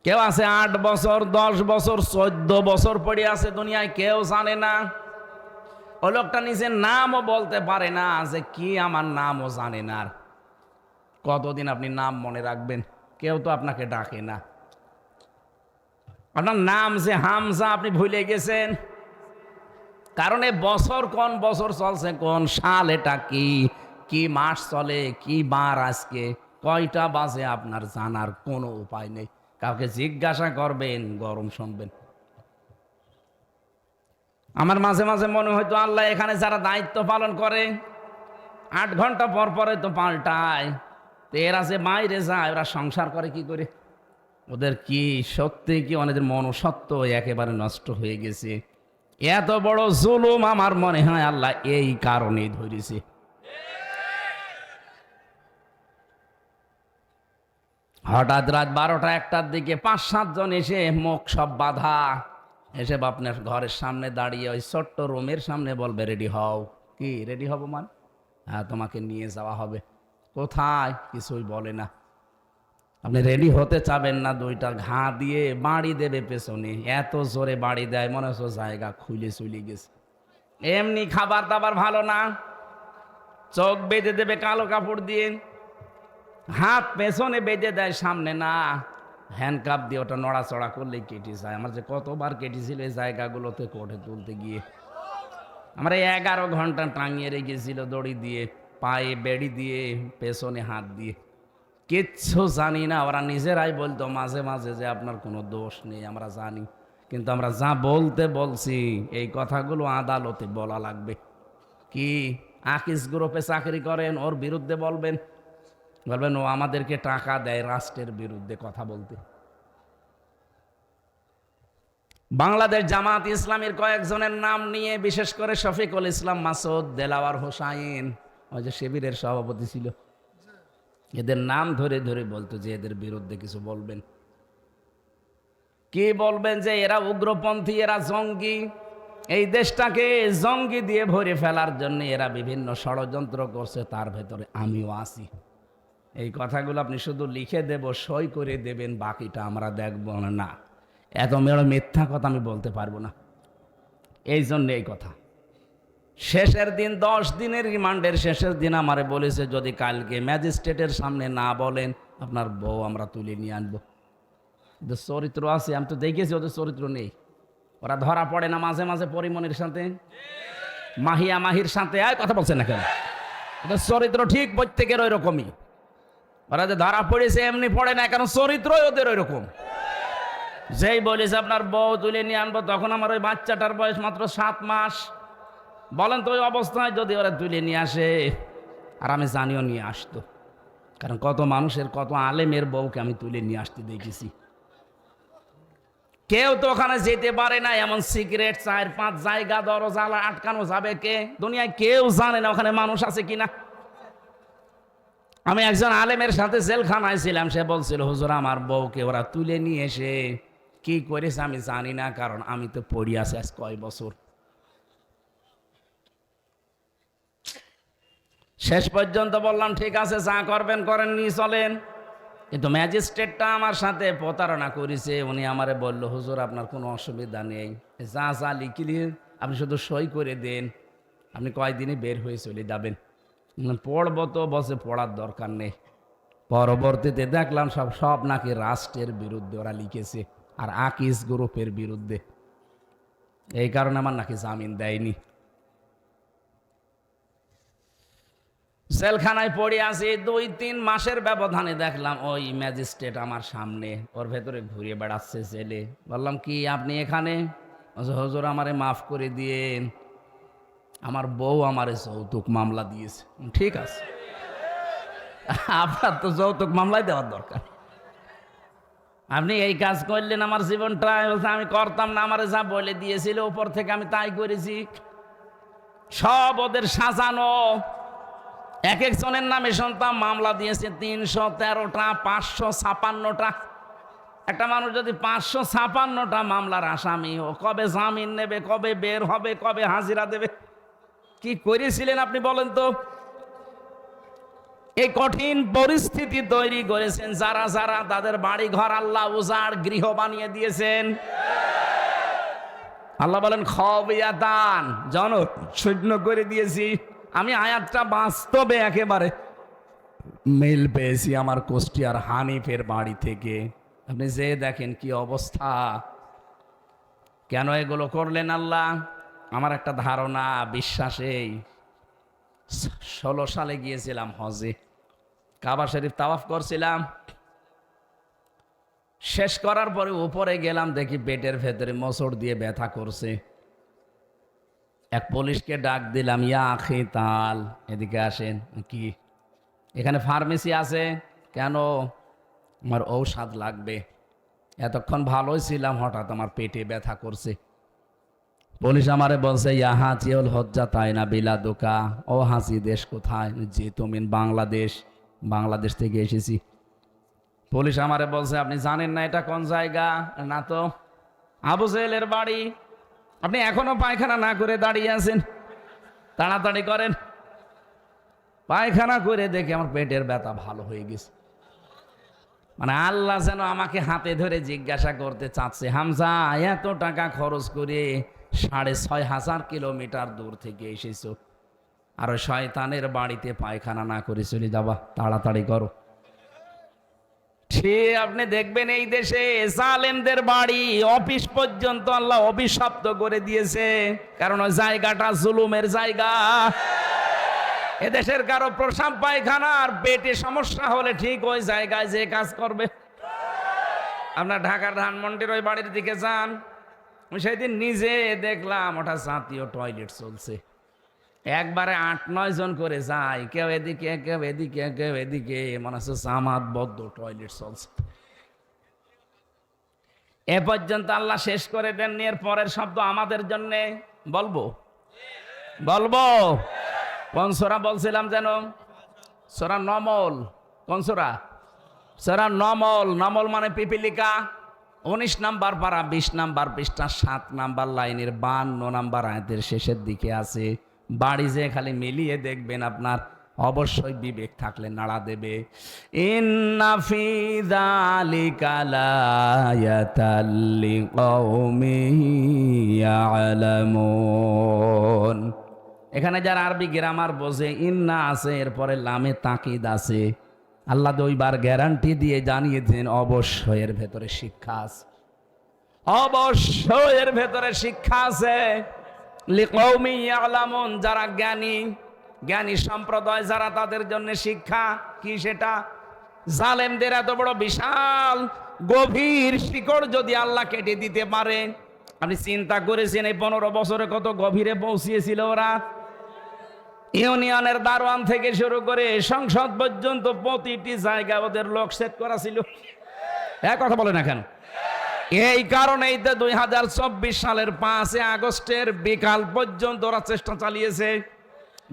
S1: কেউ আছে 8 বছর, 10 বছর, 14 বছর পড়ে আছে দুনিয়ায়, কেউ জানে না। ওই লোকটা নিজের নামও বলতে পারে না, যে কি আমার নামও জানে না। আর কতদিন আপনি নাম মনে রাখবেন? কেউ তো আপনাকে ডাকে না। আপনার নাম যে হামজা, আপনি ভুলে গেছেন, কারণ এই বছর কোন বছর চলছে, কোন সাল, এটা কি মাস চলে, কি বার আজকে, কয়টা বাজে, আপনার জানার কোনো উপায় নেই। কাউকে জিজ্ঞাসা করবেন, গরম শুনবেন। আমার মাঝে মাঝে মনে হয়তো আল্লাহ এখানে যারা দায়িত্ব পালন করে 8 ঘন্টা পর পরে তো পাল্টায়, তো এরা যে বাইরে যায়, ওরা সংসার করে কি করে? ওদের কি সত্যি কি অনেকের মনসত্ব একেবারে নষ্ট হয়ে গেছে। এত বড় জুলুম আমার মনে হয় আল্লাহ এই কারণেই ধরেছে। হঠাৎ রাত 12টা-1টার দিকে 5-7 জন এসে মুখ সব বাঁধা এসে আপনার ঘরের সামনে দাঁড়িয়ে ওই ছোট্ট রুমের সামনে বলবে রেডি হও। কি রেডি হব মানে? হ্যাঁ, তোমাকে নিয়ে যাওয়া হবে। কোথায়? কিছুই বলে না। আপনি রেডি হতে চাবেন না, 2টা ঘা দিয়ে বাড়ি দেবে পেছনে, এত জোরে বাড়ি দেয় মনে হচ্ছে জায়গা খুলে চলে গেছে। এমনি খাবার দাবার ভালো না, চোখ বেঁধে দেবে কালো কাপড় দিয়ে, হাত পেছনে বেঁধে দেয়, সামনে না, হ্যান্ডকাপ দিয়ে ওটা নড়াচড়া করলেই কেটে যায়। আমার যে কতবার কেটেছিল এই জায়গাগুলোতে কোর্টে তুলতে গিয়ে। আমরা 11 ঘন্টা টাঙিয়ে রেখেছিল দড়ি দিয়ে, পায়ে বেড়ি দিয়ে, পেছনে হাত দিয়ে, কিচ্ছু জানি না। ওরা নিজেরাই বলতো মাঝে মাঝে যে আপনার কোনো দোষ নেই, আমরা জানি, কিন্তু আমরা যা বলতে বলছি এই কথাগুলো আদালতে বলা লাগবে। কি আকিস গ্রুপে চাকরি করেন, ওর বিরুদ্ধে বলবেন ও আমাদেরকে টাকা দেয় রাষ্ট্রের বিরুদ্ধে কথা বলতে। বাংলাদেশ জামাত ইসলামের কয়েকজনের নাম নিয়ে, বিশেষ করে শফিকুল ইসলাম মাসুদ, দেলাওয়ার হোসাইন, ওই যে শিবিরের সভাপতি ছিল, এদের নাম ধরে ধরে বলতো যে এদের বিরুদ্ধে কিছু বলবেন। কি বলবেন? যে এরা উগ্রপন্থী, এরা জঙ্গি, এই দেশটাকে জঙ্গি দিয়ে ভরে ফেলার জন্য এরা বিভিন্ন ষড়যন্ত্র করছে, তার ভেতরে আমিও আছি। এই কথাগুলো আপনি শুধু লিখে দেব, সই করে দেবেন, বাকিটা আমরা দেখব না। এত মেয়ের মিথ্যা কথা আমি বলতে পারবো না, এই জন্য এই কথা। শেষের দিন, 10 দিনের রিমান্ডের শেষের দিন আমারে বলেছে যদি কালকে ম্যাজিস্ট্রেটের সামনে না বলেন আপনার বউ আমরা তুলে নিয়ে আনবো। ওদের চরিত্র আছে, আমি তো দেখেছি ওদের চরিত্র নেই। ওরা ধরা পড়ে না মাঝে মাঝে পরিমণির সাথে, মাহিয়া মাহির সাথে, কথা বলছেন না কেন? ওদের চরিত্র ঠিক প্রত্যেকের ওই রকমই। ওরা যে ধরা পড়েছে এমনি পড়ে না, কারণ চরিত্রই ওদের ওই রকম। যেই বলেছে আপনার বউ তুলে নিয়ে আনবো, তখন আমার ওই বাচ্চাটার বয়স মাত্র 7 মাস। বলেন তো ওই অবস্থায় যদি ওরা তুলে নিয়ে আসে, আর আমি জানিও নিয়ে আসতো, কারণ কত মানুষের, কত আলেমের বউকে আমি তুলে নিয়ে আসতে দেখেছি। কেউ তো ওখানে যেতে পারে না, এমন সিক্রেট 4-5 জায়গা দরজা আটকানো যাবে কে? দুনিয়ায় কেউ জানে না ওখানে মানুষ আছে কিনা। আমি একজন আলেমের সাথে জেলখানায় ছিলাম, সে বলছিল হুজুর আমার বউকে ওরা তুলে নিয়ে এসে কি করেছে আমি জানি না, কারণ আমি তো পড়ি আছি আজ কয় বছর। শেষ পর্যন্ত বললাম ঠিক আছে, যা করবেন করেন, নিয়ে চলেন। কিন্তু ম্যাজিস্ট্রেটটা আমার সাথে প্রতারণা করেছে। উনি আমারে বলল হুজুর আপনার কোনো অসুবিধা নেই, যা যা লিখলি আপনি শুধু সই করে দেন, আপনি কয়দিনে বের হয়ে চলে যাবেন। পড়বো তো বসে, পড়ার দরকার নেই। পরবর্তীতে দেখলাম সব নাকি রাষ্ট্রের বিরুদ্ধে ওরা লিখেছে, আর আকিস গ্রুপের বিরুদ্ধে। এই কারণে আমার নাকি জামিন দেয়নি। জেলখানায় পড়ে আছি 2-3 মাসের ব্যবধানে দেখলাম ওই ম্যাজিস্ট্রেট আমার সামনে, ওর ভেতরে ঘুরে বেড়াচ্ছে জেলে। বললাম কি আপনি এখানে? হুজুর আমারে মাফ করে দিয়েন, আমার বউ আমারে যৌতুক মামলা দিয়েছে। ঠিক আছে, আপনার তো যৌতুক মামলায় দেওয়ার দরকার, আপনি এই কাজ করলেন আমার জীবনটা। বলছে আমি করতাম না, আমারে যা বলে দিয়েছিল উপর থেকে আমি তাই করেছি। সব ওদের সাজানো। এক একজনের নামে শুনতাম মামলা দিয়েছে 313টা, 556টা। একটা মানুষ যদি 556টা মামলার আসামি, ও কবে জামিন নেবে, কবে বের হবে, কবে হাজিরা দেবে? কি করেছিলেন আপনি বলেন তো? এই কঠিন পরিস্থিতি তৈরি করেছেন যারা যারা, তাদের বাড়ি ঘর আল্লাহ উজাড় গৃহ বানিয়ে দিয়েছেন। আল্লাহ বলেন খবিয়াতান, জনশূন্য করে দিয়েছি। আমি আয়াতটা বাস্তবে একেবারে মিল পেয়েছি আমার কুষ্টিয়ার হানিফের বাড়ি থেকে। আপনি যে দেখেন কি অবস্থা। কেন এগুলো করলেন আল্লাহ? আমার একটা ধারণা, বিশ্বাসেই 16 সালে গিয়েছিলাম হজে, কাবা শরীফ তাওয়াফ করছিলাম। শেষ করার পরে উপরে গেলাম, দেখি পেটের ভেতরে মোচড় দিয়ে ব্যথা করছে। এক পুলিশকে ডাক দিলাম, ইয়া আখি তাল, এদিকে আসেন। কি এখানে ফার্মেসি আছে? কেন? আমার ঔষধ লাগবে। এতক্ষণ ভালোই ছিলাম, হঠাৎ আমার পেটে ব্যথা করছে। পুলিশ আমারে বলছে ইয়া হাঁচিউল হজ্জা তাই না বিলাদুকা, ও হাঁচি দেশ কোথায়? জি তুমি বাংলাদেশ, বাংলাদেশ থেকে এসেছি। পুলিশ আমারে বলছে আপনি জানেন না এটা কোন জায়গা? না তো। আবু জেহেলের বাড়ি। আপনি এখনো পায়খানা না করে দাঁড়িয়ে আছেন, তাড়াতাড়ি করেন। পায়খানা করে দেখে আমার পেটের ব্যথা ভালো হয়ে গেছে। মানে আল্লাহ যেন আমাকে হাতে ধরে জিজ্ঞাসা করতে চাচ্ছে, হামজা এত টাকা খরচ করে 6,500 কিলোমিটার দূর থেকে এসেছো, আর শয়তানের বাড়িতে পায়খানা না করে চলে যাবা, তাড়াতাড়ি করো। ঠিক আপনি দেখবেন এই দেশে জালেমদের বাড়ি, অফিস পর্যন্ত আল্লাহ অভিশপ্ত করে দিয়েছে, কারণ ওই জায়গাটা জুলুমের জায়গা। এদেশের কারো প্রসাব পায়খানা আর পেটে সমস্যা হলে ঠিক ওই জায়গায় যে কাজ করবে। আপনার ঢাকার ধানমন্ডির ওই বাড়ির দিকে যান, সেদিন নিজে দেখলাম ওটা জাতীয় টয়লেট চলছে, একবারে 8-9 জন করে যায়, কেউ এদিকে কেউ এদিকে কেউ এদিকে, মনে হচ্ছে জামাতবদ্ধ টয়লেট চলছে। এ পর্যন্ত আল্লাহ শেষ করে দেননি, এর পরের শব্দ আমাদের জন্য বলবো বলবো। কোন সূরা বলছিলাম যেন? সূরা নমল। কোন সূরা? সূরা নমল। নমল মানে পিপিলিকা। 19 নাম্বার পারা, 20 নাম্বার পৃষ্ঠা, 7 নাম্বার লাইনের 52 নাম্বার আয়াতের শেষের দিকে আছে। বাড়ি যে খালি মিলিয়ে দেখবেন, আপনার অবশ্যই বিবেক থাকলে নাড়া দেবে। ইন্না ফি যালিকা লায়াতাল লিকাউমিন ইয়ালামুন। এখানে যারা আরবি গ্রামার বোঝে, ইন্না আছে, এরপরে লামে তাকিদ আছে। আল্লাহ 2 বার গ্যারান্টি দিয়ে জানিয়েছেন অবশ্যই এর ভেতরে শিক্ষা আছে, অবশ্যই এর ভেতরে শিক্ষা আছে। লিকাউমি ইয়ালামুন, যারা জ্ঞানী, জ্ঞানী সম্প্রদায় যারা, তাদের জন্য শিক্ষা। কি সেটা? জালেমদের এত বড় বিশাল গভীর শিকড় যদি আল্লাহ কেটে দিতে পারে, আপনি চিন্তা করেছেন এই 15 বছরে কত গভীরে পৌঁছিয়েছিল ওরা? ইউনিয়নের দারোয়ান থেকে শুরু করে সংসদ পর্যন্ত প্রতিটি জায়গায় ওদের লোক সেট করা ছিল। এক কথা বলে না কেন? এই কারণেই তো 2024 সালের 5 আগস্টের বিকাল পর্যন্ত ওরা চেষ্টা চালিয়েছে।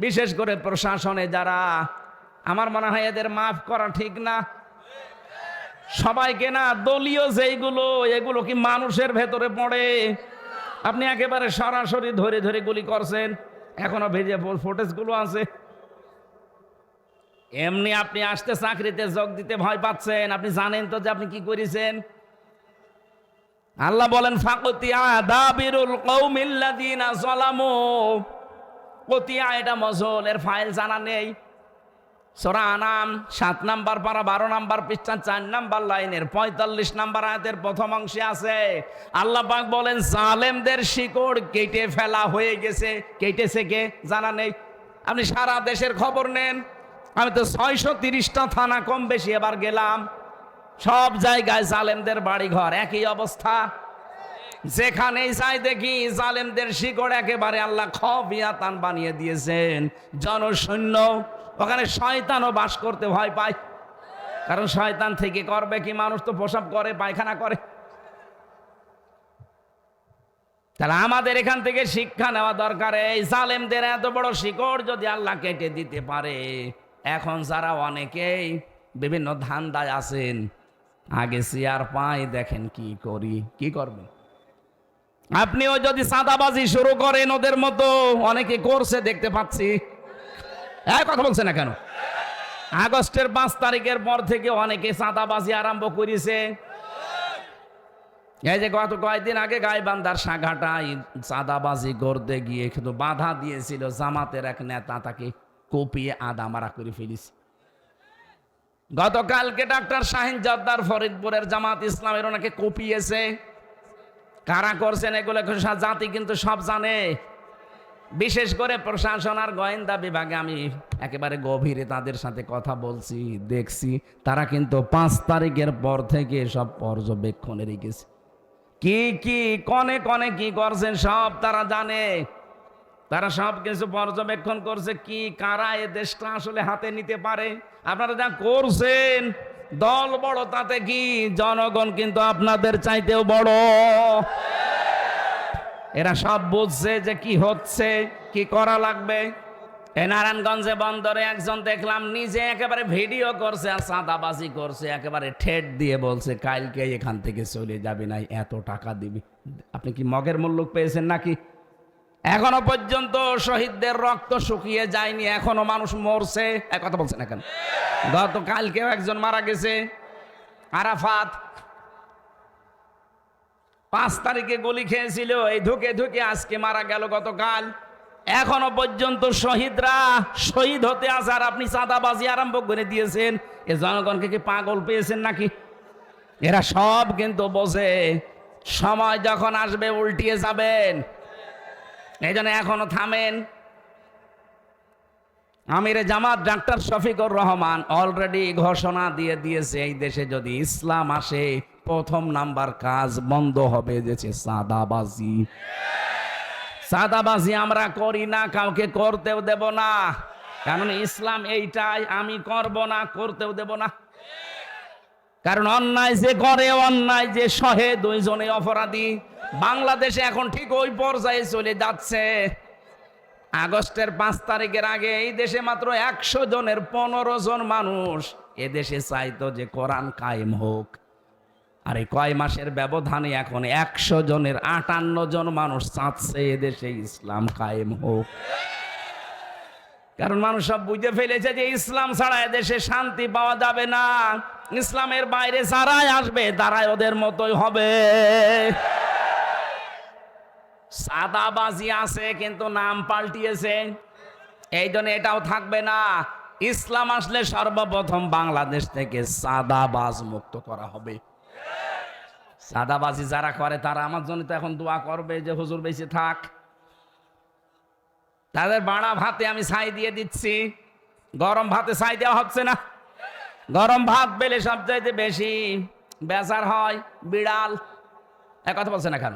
S1: বিশেষ করে প্রশাসনে যারা, আমার মনে হয় এদের মাফ করা ঠিক না। সবাইকে না, দলীয় যেইগুলো, এগুলো কি মানুষের ভেতরে পড়ে? আপনি একেবারে সরাসরি ধরে ধরে গুলি করছেন, এখনো ভেজে ফুটেজগুলো আছে। এমনি আপনি আসতে চাকরিতে যোগ দিতে ভয় পাচ্ছেন, আপনি জানেন তো যে আপনি কি করেছেন। আল্লাহ বলেন ফাকুতিয়া দাবিরুল কওমিল্লাযিনা যালামু। কতিয়া এটা মজল, এর ফাইল জানা নেই। সূরা আনাম 7 নাম্বার পারা, 12 নাম্বার পৃষ্ঠা, 4 নাম্বার লাইনের 45 নাম্বার আয়াতের প্রথম অংশে আছে। আল্লাহ পাক বলেন জালেমদের শিকড় কেটে ফেলা হয়ে গেছে। কেটেছে কে? জানা নেই। আপনি সারা দেশের খবর নেন, আমি তো 630টা থানা কম বেশি এবার গেলাম, সব জায়গায় জালেমদের বাড়ি ঘর, একই অবস্থা। যেখানেই যাই দেখি জালেমদের শিকড় একেবারে আল্লাহ খবিয়াতান বানিয়ে দিয়েছেন, জনশূন্য। ওখানে শয়তানও বাস করতে ভয় পায়, কারণ শয়তান থেকে করবে কি? মানুষ তো প্রসাব করে, পায়খানা করে। তাহলে আমাদের এখান থেকে শিক্ষা নেওয়া দরকার। এই জালেমদের এত বড় শিকড় যদি আল্লাহ কেটে দিতে পারে, এখন যারা অনেকেই বিভিন্ন ধান্দায় আছেন, আগে চেয়ার পাই, দেখেন কি করি, কি করবেন? আপনিও যদি চাঁদাবাজি শুরু করেন ওদের মতো, অনেকে করছে দেখতে পাচ্ছি। কথা বলছে না কেন? আগস্টের 5 তারিখের পর থেকে অনেকে চাঁদাবাজি আরম্ভ করেছে। এই যে গত কয়েকদিন আগে গাইবান্ধার সাঘাটায় চাঁদাবাজি করতে গিয়ে কিন্তু বাধা দিয়েছিল জামাতের এক নেতা, তাকে কুপিয়ে আদা মারা করে ফেলিস। গতকালকে ডাক্তার শাহিন জর্দার ফরিদপুরের জামাত ইসলামের ওনাকে কুপিয়েছে। কারা করছেন এগুলো জাতি কিন্তু সব জানে। বিশেষ করে প্রশাসন আর গোয়েন্দা বিভাগে আমি একেবারে গভীরে তাদের সাথে কথা বলছি, দেখছি তারা কিন্তু 5 তারিখের পর থেকে সব পর্যবেক্ষণে রেখেছে। কি কি কনে কনে কি করছেন সব তারা জানে। তারা সব কিছু পর্যবেক্ষণ করছে, কি কারা এ দেশটা আসলে হাতে নিতে পারে। আপনারা যা করছেন, দল বড় তাতে কি, জনগণ কিন্তু আপনাদের চাইতেও বড়। এরা সব বুঝছে যে কি হচ্ছে, কি করা লাগবে। এই নারায়ণগঞ্জে বন্দরে একজন দেখলাম নিজে একেবারে ভিডিও করছে আর চাঁদাবাজি করছে, একেবারে ঠেট দিয়ে বলছে কালকে এখান থেকে চলে যাবে, নাই এত টাকা দিবি। আপনি কি মগের মূল্য পেয়েছেন নাকি? এখনো পর্যন্ত শহীদদের রক্ত শুকিয়ে যায়নি, এখনো মানুষ মরছে। এক কথা বলছেন এখন। গতকালকেও একজন মারা গেছে, আরাফাত 5 তারিখে গুলি খেয়েছিল, এই ঢুকে ঢুকে আজকে মারা গেল গতকাল। এখনো পর্যন্ত শহীদরা শহীদ হতে আছে, আর আপনি চাঁদাবাজি আরম্ভ করে দিয়েছেন। এ জনগণকে কি পাগল পেয়েছেন নাকি? এরা সব কিন্তু বোঝে, সময় যখন আসবে উল্টিয়ে যাবেন। এই জন্য এখনো থামেন। আমিরে জামাত ডাক্তার শফিকুর রহমান অলরেডি ঘোষণা দিয়ে দিয়েছে, এই দেশে যদি ইসলাম আসে প্রথম নাম্বার কাজ বন্ধ হবে যে চাঁদাবাজি। চাঁদাবাজি আমরা করি না, কাউকে করতেও দেব না, কারণ ইসলাম এইটাই, আমি করব না, করতেও দেব না। কারণ অন্যায় যে করে, অন্যায় যে সহে, দুইজনে অপরাধী। বাংলাদেশে এখন ঠিক ওই পর্যায়ে চলে যাচ্ছে। আগস্টের 5 তারিখের আগে এই দেশে মাত্র 100 জনের 15 জন মানুষ এদেশে চাইতো যে কোরআন কায়েম হোক। আর এই কয় মাসের ব্যবধানে এখন 100 জনের 58 জন মানুষ চাচ্ছে এদেশে ইসলাম কায়েম হোক। কারণ মানুষ সব বুঝে ফেলেছে যে ইসলাম ছাড়া এদেশে শান্তি পাওয়া যাবে না। ইসলামের বাইরে যারাই আসবে তারাই ওদের মতোই হবে। সাদাবাজি আছে কিন্তু নাম পাল্টিয়েছে, এই জন্য এটাও থাকবে না। ইসলাম আসলে সর্বপ্রথম বাংলাদেশ থেকে সাদাবাজ মুক্ত করা হবে। সাদাবাজি যারা করে তারা আমার জন্য তো এখন দোয়া করবে যে হুজুর বেঁচে থাক। তাদের বাড়া ভাতে আমি ছাই দিয়ে দিচ্ছি, গরম ভাতে ছাই দেওয়া হচ্ছে না। গরম ভাত পেলে সবচাইতে বেশি বেজার হয় বিড়াল। এক কথা বলছে না কেন?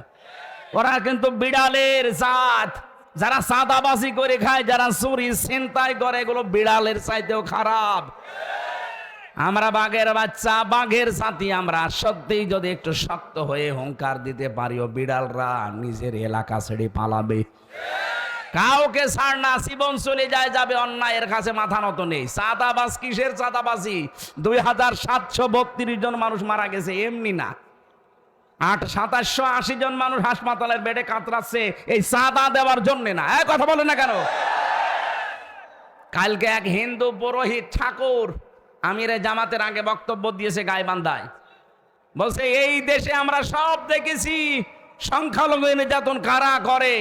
S1: ওরা কিন্তু বিড়ালের জাত। যারা সাদাবাজি করে খায়, যারা চুরি ছিনতাই করে, এগুলো বিড়ালের চাইতেও খারাপ। আমরা বাঘের বাচ্চা, বাঘের জাতি। আমরা সত্যিই যদি একটু শক্ত হয়ে হুঙ্কার দিতে পারিও, বিড়ালরা নিজের এলাকা ছেড়ে পালাবে। কাউকে ছাড় না, জীবন চলে যায় যাবে, অন্যায়ের কাছে মাথা নত নেই। চাঁদাবাজ কিসের চাঁদাবাজি? 2732 জন মানুষ মারা গেছে এমনি না, 2780 জন মানুষ হাসপাতালের বেডে কাতরাচ্ছে এই চাঁদা দেওয়ার জন্য না। এক কথা বলে না কেন? কালকে এক হিন্দু পুরোহিত ঠাকুর আমিরে জামাতের আগে বক্তব্য দিয়েছে গাইবান্ধায়। বলছে এই দেশে আমরা সব দেখেছি সংখ্যালঘু নির্যাতন কারা করে।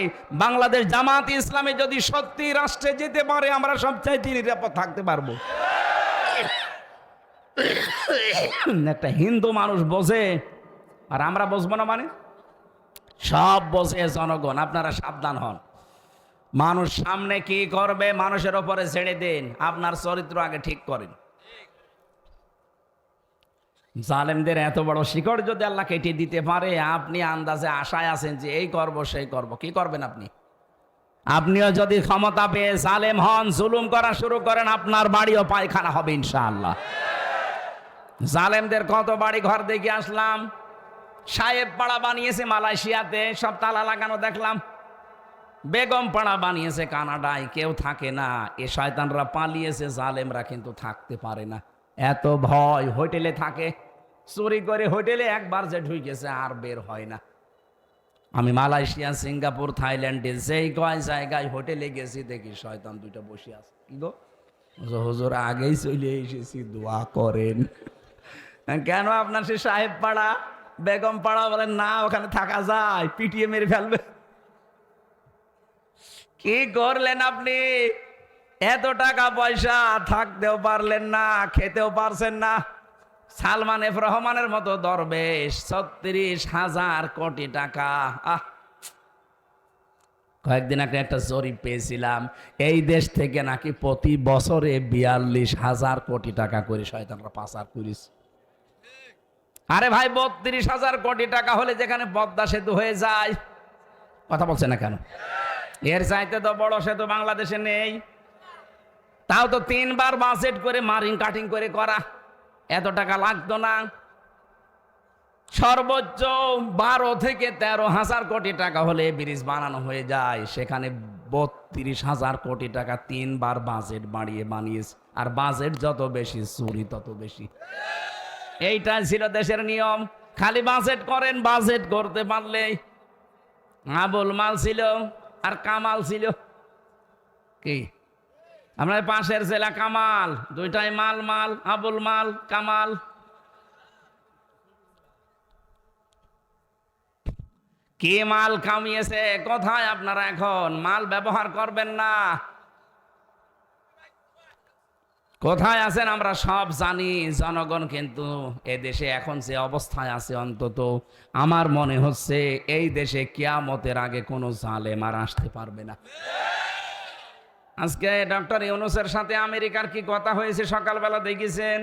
S1: বাংলাদেশ জামাত ইসলামে যদি সত্যি রাষ্ট্রে যেতে পারে আমরা সবচাইতে নিরাপদ থাকতে পারবো। একটা হিন্দু মানুষ বোঝে আর আমরা বুঝবো না মানে? সব বোঝে জনগণ। আপনারা সাবধান হন। মানুষ সামনে কি করবে মানুষের ওপরে ছেড়ে দিন, আপনার চরিত্র আগে ঠিক করেন। জালেমদের এত বড় শিকড় যদি আল্লাহ কেটে দিতে পারে, আপনি আন্দাজে আশায় আছেন যে এই করব সেই করব, কি করবেন আপনি? আপনিও যদি ক্ষমতা পেয়ে জালেম হন, জুলুম করা শুরু করেন, আপনার বাড়িও পায়খানা হবে ইনশাআল্লাহ। জালেমদের কত বাড়ি ঘর দেখে আসলাম। সাহেব পাড়া বানিয়েছে মালয়েশিয়াতে, সব তালা লাগানো দেখলাম। বেগম পাড়া বানিয়েছে কানাডায়, কেউ থাকে না। এ শয়তানরা পালিয়েছে, জালেমরা কিন্তু থাকতে পারে না। এত ভয়, হোটেলে থাকে, চুরি করে হোটেলে একবার যে ঢুকেছে আর বের হয় না। আমি মালয়েশিয়া, সিঙ্গাপুর, থাইল্যান্ডে যেই কয় জায়গায় হোটেলে গেছি দেখি শয়তান দুইটা বসে আছে। কি গো হুজুর আগেই চলে এসেছি, দোয়া করেন। কেন আপনার সে সাহেব পাড়া বেগম পাড়া বলেন না, ওখানে থাকা যায়, পিটিয়ে মেরে ফেলবে। কি করলেন আপনি? এত টাকা পয়সা, থাকতেও পারলেন না, খেতেও পারছেন না। সালমান এফ রহমানের মতো দরবেশ 36,000 কোটি টাকা। কয়েকদিন আগে একটা জরিপ পেয়েছিলাম, এই দেশ থেকে নাকি প্রতি বছরে 42,000 কোটি টাকা করে শয়তানরা পাচার করেছে। আরে ভাই, 32,000 কোটি টাকা হলে যেখানে পদ্মা সেতু হয়ে যায়, কথা বলছে না কেন? এর চাইতে তো বড় সেতু বাংলাদেশে নেই। তাও তো 3 বার বাজেট করে মারিং কাটিং করে করা, এত টাকা লাগতো না। সর্বোচ্চ 12 থেকে 13,000 কোটি টাকা হলে ব্রিজ বানানো হয়ে যায়, সেখানে 32,000 কোটি টাকা 3 বার বাজেট বাড়িয়ে বানিয়েছে। আর বাজেট যত বেশি, চুরি তত বেশি। এইটাই ছিল দেশের নিয়ম। খালি বাজেট করেন, বাজেট করতে পারলে। আবুল মাল ছিল আর কামাল ছিল। কি আপনার পাশের জেলা কামাল, দুইটাই মাল মাল, আবুল মাল কামাল। কি মাল কামিয়েছে কোথায় আপনারা? এখন মাল ব্যবহার করবেন না। কোথায় আছেন আমরা সব জানি। জনগণ কিন্তু এদেশে এখন যে অবস্থায় আছে, অন্তত আমার মনে হচ্ছে এই দেশে কিয়ামতের আগে কোনো জালেম আর আসতে পারবে না। আজকে ডক্টর ইউনূসের সাথে আমেরিকার কি কথা হয়েছে সকালবেলা দেখেছেন?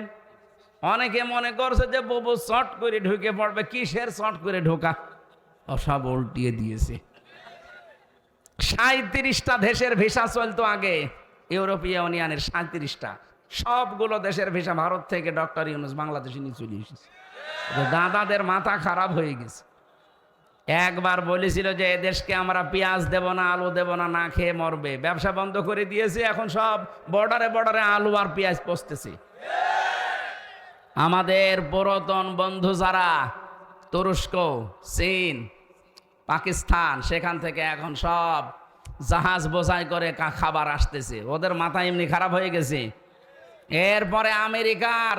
S1: অনেকে মনে করছে যে বুবু শর্ট করে ঢুকে পড়বে। কিসের শর্ট করে ঢোকা? সব উল্টিয়ে দিয়েছে। 37টা দেশের ভিসা চলতো আগে, ইউরোপীয় ইউনিয়নের 37টা। সবগুলো দেশের ভিসা ভারত থেকে ডক্টর ইউনূস বাংলাদেশে নিয়ে চলে এসেছে। দাদাদের মাথা খারাপ হয়ে গেছে। একবার বলেছিল যে এদেশকে আমরা পেঁয়াজ দেব না, আলু দেব না, না খেয়ে মরবে। ব্যবসা বন্ধ করে দিয়েছে, এখন সব বর্ডারে বর্ডারে আলু আর পেঁয়াজ পচতেছে। আমাদের পুরাতন বন্ধু যারা তুরস্ক, চীন, পাকিস্তান, সেখান থেকে এখন সব জাহাজ বোঝাই করে খাবার আসতেছে। ওদের মাথা এমনি খারাপ হয়ে গেছে। এরপরে আমেরিকার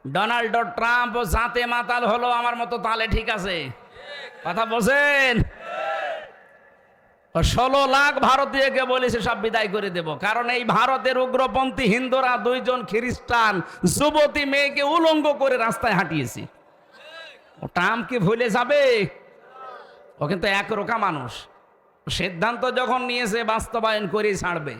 S1: ডোনাল্ড ট্রাম্প জাতে মাতাল হলো, আমার মতো তালে ঠিক আছে, কথা বলছেন। 16 লাখ ভারতীয়কে বলেছে সব বিদায় করে দেব, কারণ এই ভারতের উগ্রপন্থী হিন্দুরা 2 জন খ্রিস্টান যুবতী মেয়েকে উলঙ্গ করে রাস্তায় হাঁটিয়েছে। ও ট্রাম্প কি ভুলে যাবে? ও কিন্তু একরোখা মানুষ, সিদ্ধান্ত যখন নিয়েছে বাস্তবায়ন করেই ছাড়বে।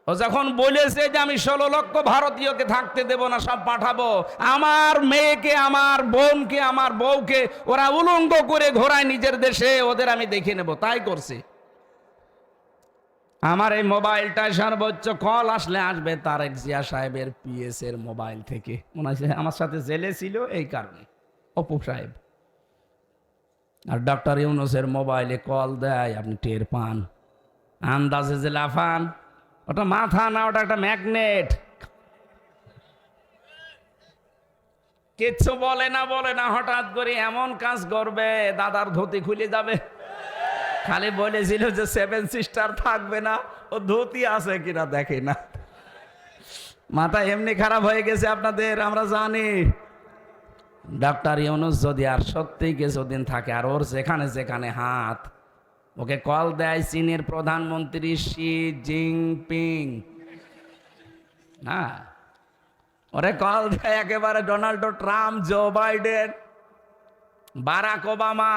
S1: ও যখন বলেছে যে আমি 16 লক্ষ ভারতীয়কে থাকতে দেব না, সব পাঠাবো, আমার মেয়েকে, আমার বোনকে, আমার বউকে ওরা উলঙ্গ করে ঘোরায় নিজের দেশে, ওদের আমি দেখে নেব, তাই করছে। আমার এই মোবাইলটায় সর্বোচ্চ কল আসলে আসবে তারেক জিয়া সাহেবের পিএস এর মোবাইল থেকে। মনে হয় আমার সাথে জেলে ছিল এই কারণে, অপু সাহেব। আর ডক্টর ইউনূসের মোবাইলে কল দেয়, আপনি টের পান, আন্দাজে যে লাফান। ওটা মাথা না, ওটা একটা ম্যাগনেট। কিচ্ছু বলে না, হঠাৎ করে এমন কাজ করবে দাদার ধুতি খুলে যাবে। খালি বলেছিল যে 7 সিস্টার থাকবে না, ও ধুতি আছে কিনা দেখে না। মাথা এমনি খারাপ হয়ে গেছে আপনাদের, আমরা জানি। ডক্টর ইউনূস যদি আর সত্যি কিছুদিন থাকে, আর ওর যেখানে যেখানে হাত, ওকে কল দেয় চীনের প্রধানমন্ত্রী শি জিনপিং, না ওরে কল দেয় একেবারে Donald Trump, Joe Biden, Barack Obama.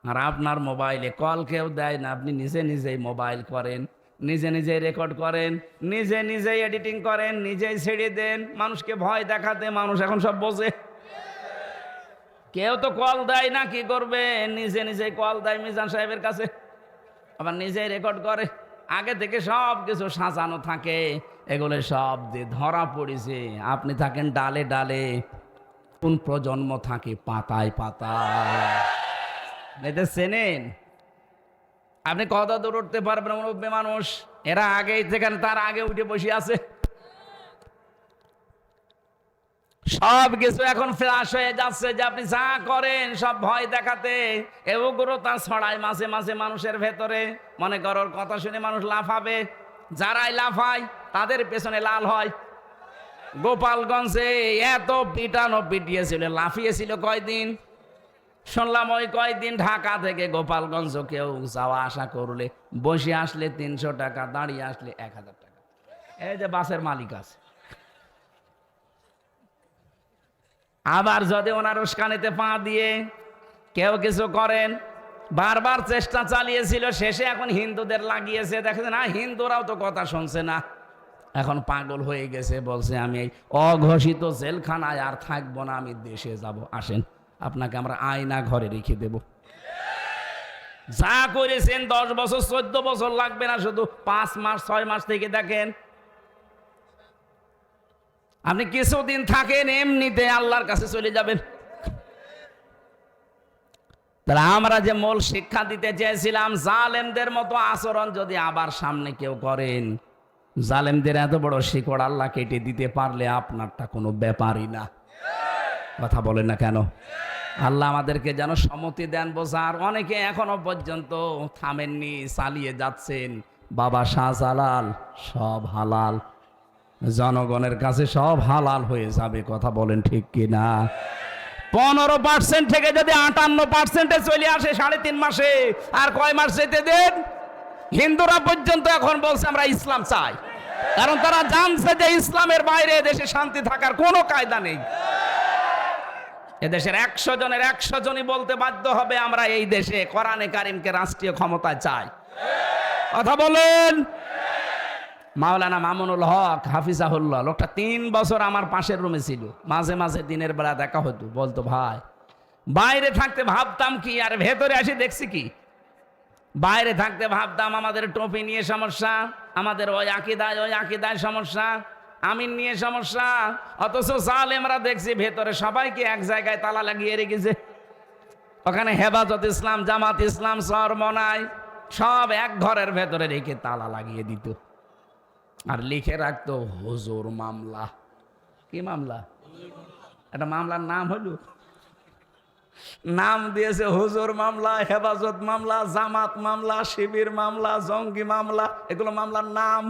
S1: আর আপনার মোবাইলে কল কেউ দেয় না, আপনি নিজে নিজেই মোবাইল করেন, নিজে নিজেই রেকর্ড করেন, নিজে নিজেই এডিটিং করেন, নিজেই ছেড়ে দেন মানুষকে ভয় দেখাতে। মানুষ এখন সব বোঝে। কেউ তো কল দেয় না, কি করবে, নিজে নিজেই কল দেয় মিজান সাহেবের কাছে, আবার নিজেই রেকর্ড করে। আগে থেকে সব কিছু সাজানো থাকে, এগুলো সব দিয়ে ধরা পড়েছে। আপনি থাকেন ডালে ডালে, কোন প্রজন্ম থাকে পাতায় পাতায়, এদের চেনেন? আপনি কত দূর উঠতে পারবেন? মুরব্বী মানুষ, এরা আগে যেখানে তার আগে উঠে বসে আছে। সব কিছু এখন ফ্ল্যাশ হয়ে যাচ্ছে, যে আপনি যা করেন সব ভয় দেখাতে। উগ্রতা ছড়ায় মাঝে মাঝে মানুষের ভেতরে। মনে করো কথা শুনে মানুষ লাফাবে, যারাই লাফায় তাদের পেছনে লাল হয়। গোপালগঞ্জে এত পিটানো পিটিয়েছিল, লাফিয়েছিল কয়দিন শুনলাম, ওই কয়দিন ঢাকা থেকে গোপালগঞ্জ কেউ যাওয়া আসা করলে, বসে আসলে 300 টাকা, দাঁড়িয়ে আসলে 1000 টাকা। এই যে বাসের মালিক আছে। আবার যদি ওনার উস্কানিতে পা দিয়ে কেউ কিছু করেন, বারবার চেষ্টা চালিয়েছিল, শেষে এখন হিন্দুদের লাগিয়েছে। দেখেন না, হিন্দুরাও তো কথা শুনছে না, এখন পাগল হয়ে গেছে, বলছে আমি এই অঘোষিত জেলখানায় আর থাকবো না, আমি দেশে যাব। আসেন, আপনাকে আমরা আয়না ঘরে রেখে দেব। যা করেছেন 10 বছর 14 বছর লাগবে না, শুধু 5 মাস 6 মাস থেকে দেখেন। আপনি কিছুদিন থাকেন, এমনিতে আল্লাহর কাছে চলে যাবেন। তাহলে আমরা যে মূল শিক্ষা দিতে চেয়েছিলাম, জালেমদের মতো আচরণ যদি আবার সামনে কেউ করেন, জালেমদের এত বড় শিকড় আল্লাহ কেটে দিতে পারলে আপনারটা কোনো ব্যাপারই না। কথা বলেন না কেন? আল্লাহ আমাদেরকে যেন সম্মতি দেন বোঝার। অনেকে এখনো পর্যন্ত থামেননি, চালিয়ে যাচ্ছেন। বাবা শাহজালাল, সব হালাল, জনগণের কাছে সব হালাল হয়ে যাবে। কথা বলেন ঠিক কিনা? 15% থেকে যদি 58% চলে আসে 3.5 মাসে, আর কয় মাস যেতে দেন? হিন্দুরা পর্যন্ত এখন বলছে আমরা ইসলাম চাই, কারণ তারা জানছে যে ইসলামের বাইরে দেশে শান্তি থাকার কোনো কায়দা নেই। এদেশের 100 জনের 100 জনই বলতে বাধ্য হবে আমরা এই দেশে কোরআনে কারিমকে রাষ্ট্রীয় ক্ষমতায় চাই। কথা বলেন। মাওলানা মামুনুল হক হাফিজাহুল্লাহ, লোকটা 3 বছর আমার পাশের রুমে ছিল। মাঝে মাঝে দিনের বেলা দেখা হতো, বলতো ভাই বাইরে থাকতে ভাবতাম কি, আর ভেতরে আসি দেখছি কি। বাইরে থাকতে ভাবতাম আমাদের টপি নিয়ে সমস্যা, আমাদের ওই আকিদায় সমস্যা, আমিন নিয়ে সমস্যা, অথচ জালেমরা দেখছি ভেতরে সবাইকে এক জায়গায় তালা লাগিয়ে রেখেছে। ওখানে হেফাজত ইসলাম, জামাত ইসলাম, চরমনায় সব এক ঘরের ভেতরে রেখে তালা লাগিয়ে দিত আর লিখে রাখতো হুজুর মামলা। কি মামলা? একটা মামলার নাম হলো, নাম দিয়েছে হুজুর মামলা, হেফাজত মামলা, জামাত মামলা, শিবির মামলা, জঙ্গি মামলা, এগুলো মামলার নাম।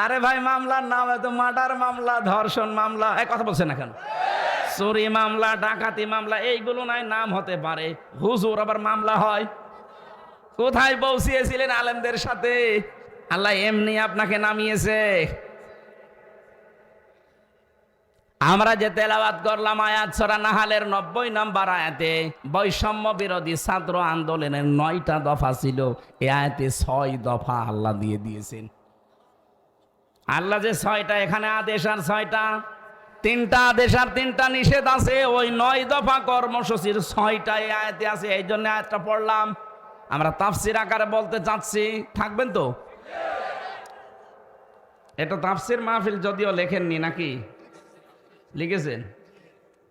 S1: আরে ভাই মামলার নাম এত মার্ডার মামলা, ধর্ষণ মামলা, এই কথা বলছেন না কেন? চুরি মামলা, ডাকাতি মামলা, এইগুলো নাই নাম হতে পারে, হুজুর আবার মামলা হয়? কোথায় পৌঁছিয়েছিলেন আলেমদের সাথে? আল্লাহ এমনি আপনাকে নামিয়েছে। আমরা যে তেলাওয়াত করলাম আয়াত সূরা নাহালের 90 নম্বর আয়াতে, বৈষম্য বিরোধী ছাত্র আন্দোলনের 9টা দফা ছিল, এই আয়াতে 6 দফা আল্লাহ দিয়ে দিয়েছেন। আল্লাহ যে 6টা এখানে আদেশ আর 6টা, 3টা আদেশ আর 3টা নিষেধ আছে, ওই 9 দফা কর্মসূচির 6টা এই আয়াতে আছে। এই জন্য আয়াতটা পড়লাম, আমরা তাফসির আকারে বলতে চাচ্ছি। থাকবেন তো? এটা তাফসির মাহফিল যদিও লেখেননি, নাকি লিখেছেন?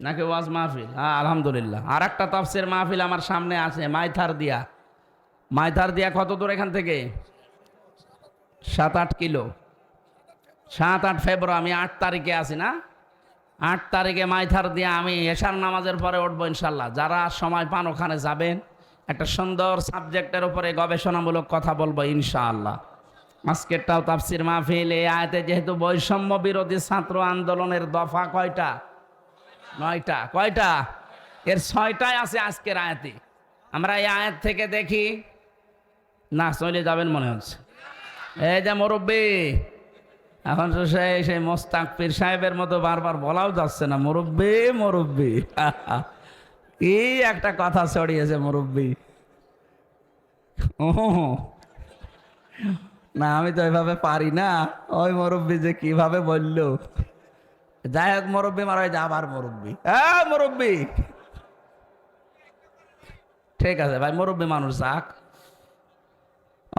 S1: নাকি ওয়াজ মাহফিল? হ্যাঁ আলহামদুলিল্লাহ। আর একটা তাফসির মাহফিল আমার সামনে আছে, মাইথার দিয়া। মাইথার দিয়া কত দূর এখান থেকে? 7-8 কিলো। 7-8 ফেব্রুয়ারি, আমি 8 তারিখে আছি না? 8 তারিখে মাইথার দিয়া আমি এশার নামাজের পরে উঠবো ইনশাল্লাহ। যারা সময় পান ওখানে যাবেন, একটা সুন্দর সাবজেক্টের উপরে গবেষণামূলক কথা বলবো ইনশাআল্লাহ। আজকেরটাও তাফসির মাহফিল। এই আয়াতে যেহেতু বৈষম্য বিরোধী ছাত্র আন্দোলনের দফা কয়টা? 9টা। কয়টা? এর 6টাই আছে আজকের আয়াতে। আমরা এই আয়াত থেকে দেখি না, চলে যাবেন মনে হচ্ছে। এই যে মুরব্বী, এখন তো সেই মোস্তাক পীর সাহেবের মতো বারবার বলাও যাচ্ছে না, মুরব্বী মুরব্বী। কি একটা কথা ছড়িয়েছে মুরব্বী। ও না, আমি তো এভাবে পারি না। ওই মুরব্বী যে কিভাবে বললো, যাই হোক মুরব্বী মারা হয়, আবার মুরব্বী। হ্যাঁ মুরব্বী, ঠিক আছে ভাই, মুরব্বী মানুষ যাক,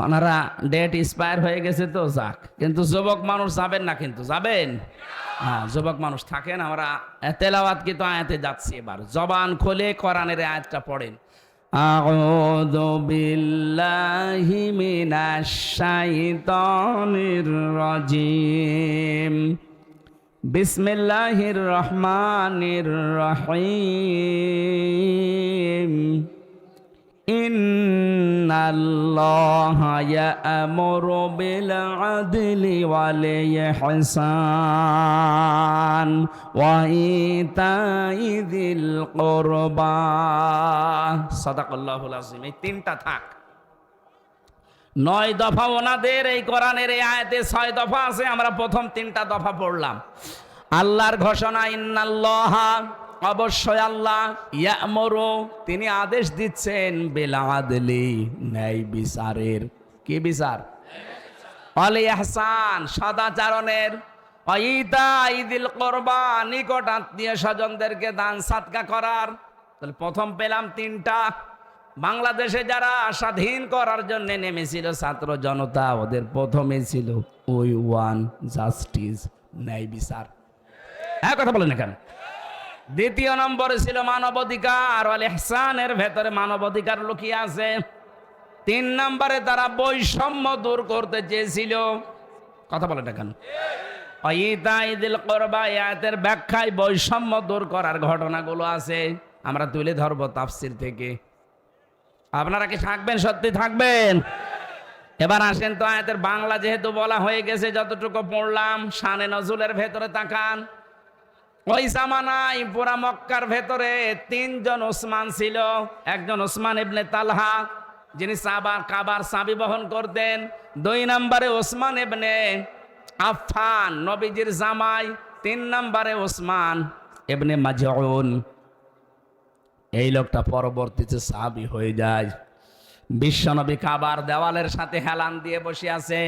S1: ওনারা ডেট এক্সপায়ার হয়ে গেছে তো যাক, কিন্তু যুবক মানুষ যাবেন না, কিন্তু যাবেন। হ্যাঁ যুবক মানুষ থাকেন। আমরা তেলাওয়াত কিন্তু আয়াতে যাচ্ছি এবার। জবান খুলে কোরআনের আয়াতটা পড়েন। আউযু বিল্লাহি মিনাশ শাইতানির রাজিম। বিসমিল্লাহির রহমানির রহিম। ইন্নাল্লাহা ইয়া'মুরু বিল আদলি ওয়াল ইহসান ওয়া ইতাই যিল কুরবা। সাদাকাল্লাহুল আযীম। এই 3টা থাক। 9 দফা ওনাদের এই কোরআনের এই আয়াতে, 6 দফা আছে। আমরা প্রথম 3টা দফা পড়লাম। আল্লাহর ঘোষণা, ইন্নাল্লাহা, অবশ্যই আল্লাহ, ইয়া'মুরু, তিনি আদেশ দিচ্ছেন, বিল আদলি, ন্যায় বিচারের। কি বিচার? ওয়াল ইহসান, সদাচরণের। ওয়া ইতাই যিল কুরবা, নিকট আত্মীয় স্বজনদেরকে দান সাদকা করার। তাহলে প্রথম পেলাম 3টা। বাংলাদেশে যারা স্বাধীন করার জন্য নেমেছিল ছাত্র জনতা, ওদের প্রথমে ছিল ওই ওয়ান, জাস্টিস, ন্যায় বিচার। হ্যাঁ কথা বলেন না কেন? দ্বিতীয় নম্বরে ছিল মানবাধিকার, ওয়াল ইহসানের ভেতরে মানবাধিকার লুকিয়ে আছে। 3 নম্বরে তারা বৈষম্য দূর করতে চেয়েছিল। কথা বলেন না কেন? ইতাই যিল কুরবা, আয়াতের ব্যাখ্যায় বৈষম্য দূর করার ঘটনাগুলো আছে, আমরা তুলে ধরবো তাফসির থেকে। আপনারা কি থাকবেন? সত্যি থাকবেন? এবার আসেন তো আয়াতের বাংলা যেহেতু বলা হয়ে গেছে, যতটুকু পড়লাম, শানে নজুলের ভেতরে তাকান। ওই জামানায় পুরা মক্কার ভেতরে 3 জন ওসমান ছিল। একজন ওসমান ইবনে তালহা, যিনি কাবার চাবি বহন করতেন। 2 নম্বরে ওসমান ইবনে আফফান, নবীজির জামাই। 3 নম্বরে ওসমান ইবনে মাজউন। এই লোকটা পরবর্তীতে সাহাবী হয়ে যায়। বিশ্বনবী কাবার দেওয়ালের সাথে হেলান দিয়ে বসে আছে।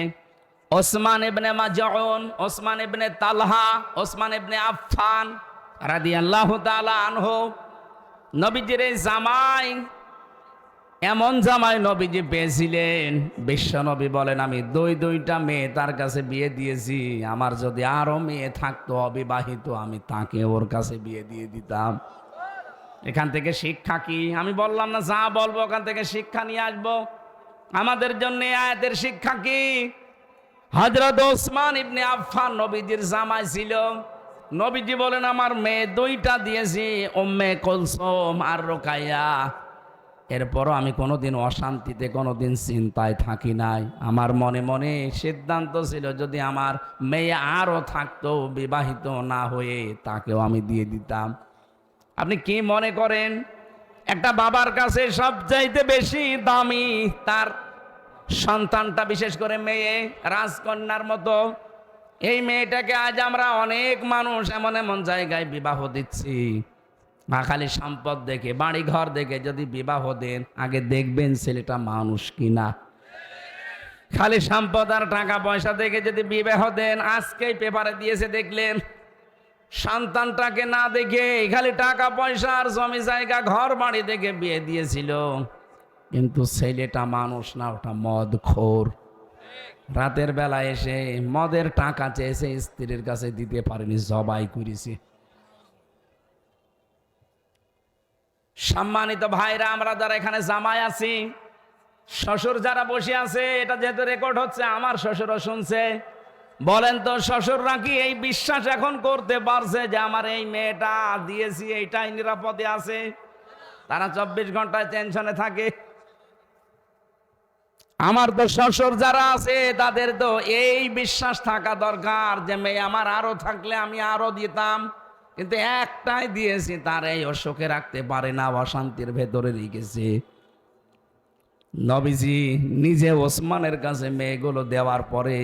S1: ওসমান ইবনে মাজউন, ওসমান ইবনে তালহা, ওসমান ইবনে আফফান রাদিয়াল্লাহু তাআলা আনহু, নবীজির জামাই। এমন জামাই নবীজি পেয়েছিলেন, বিশ্ব নবী বলেন আমি দুইটা মেয়ে তার কাছে বিয়ে দিয়েছি, আমার যদি আরো মেয়ে থাকতো অবিবাহিত আমি তাকে ওর কাছে বিয়ে দিয়ে দিতাম। এখান থেকে শিক্ষা কি? আমি বললাম না যা বলবো ওখান থেকে শিক্ষা নিয়ে আসবো। আমাদের জন্য আয়াতের শিক্ষা কি? হযরত ওসমান ইবনে আফফান নবীজির জামাই ছিল। নবীজি বলেন আমার মেয়ে দুইটা দিয়েছি, উম্মে কুলসুম আর রুকাইয়া। এরপরও আমি কোনোদিন অশান্তিতে, কোনোদিন চিন্তায় থাকি নাই। আমার মনে মনে সিদ্ধান্ত ছিল যদি আমার মেয়ে আরও থাকতো বিবাহিত না হয়ে, তাকেও আমি দিয়ে দিতাম। আপনি কি মনে করেন একটা বাবার কাছে সবচাইতে বেশি দামি তার সন্তানটা, বিশেষ করে মেয়ে, রাজকন্যার মতো? এই মেয়েটাকে আজ আমরা অনেক মানুষ এমন এমন জায়গায় বিবাহ দিচ্ছি, খালি সম্পদ দেখে, বাড়ি ঘর দেখে যদি বিবাহ দেন, আগে দেখবেন ছেলেটা মানুষ কিনা। খালি সম্পদ আর টাকা পয়সা দেখে যদি বিবাহ দেন, আজকেই পেপারে দিয়েছে দেখলেন, সন্তানটাকে না দেখে খালি টাকা পয়সা আর জমি জায়গা ঘর বাড়ি দেখে বিয়ে দিয়েছিল, কিন্তু ছেলেটা মানুষ না, ওটা মদখোর। রাতের বেলা এসে মদের টাকা চেয়েছে, স্ত্রীর কাছে দিতে পারেনি, জবাই করেছে। সম্মানিত ভাইরা, আমরা যারা এখানে জামাই আছি, শ্বশুর যারা বসে আছে, এটা যেহেতু রেকর্ড হচ্ছে, আমার শ্বশুরও শুনছে, বলেন তো শ্বশুররা কি এই বিশ্বাস এখন করতে পারছে যে আমার এই মেয়েটা দিয়েছি এইটাই নিরাপদে আছে? তারা 24 ঘন্টায় টেনশনে থাকে। আমার তো শ্বশুর যারা আছে তাদের তো এই বিশ্বাস থাকা দরকার যে মেয়ে আমার আরো থাকলে আমি আরো দিতাম, কিন্তু একটাই দিয়েছি, তার এই অসুখে রাখতে পারে না, অশান্তির ভেতরে রেখেছে। নবীজি নিজে ওসমানের কাছে মেয়েগুলো দেওয়ার পরে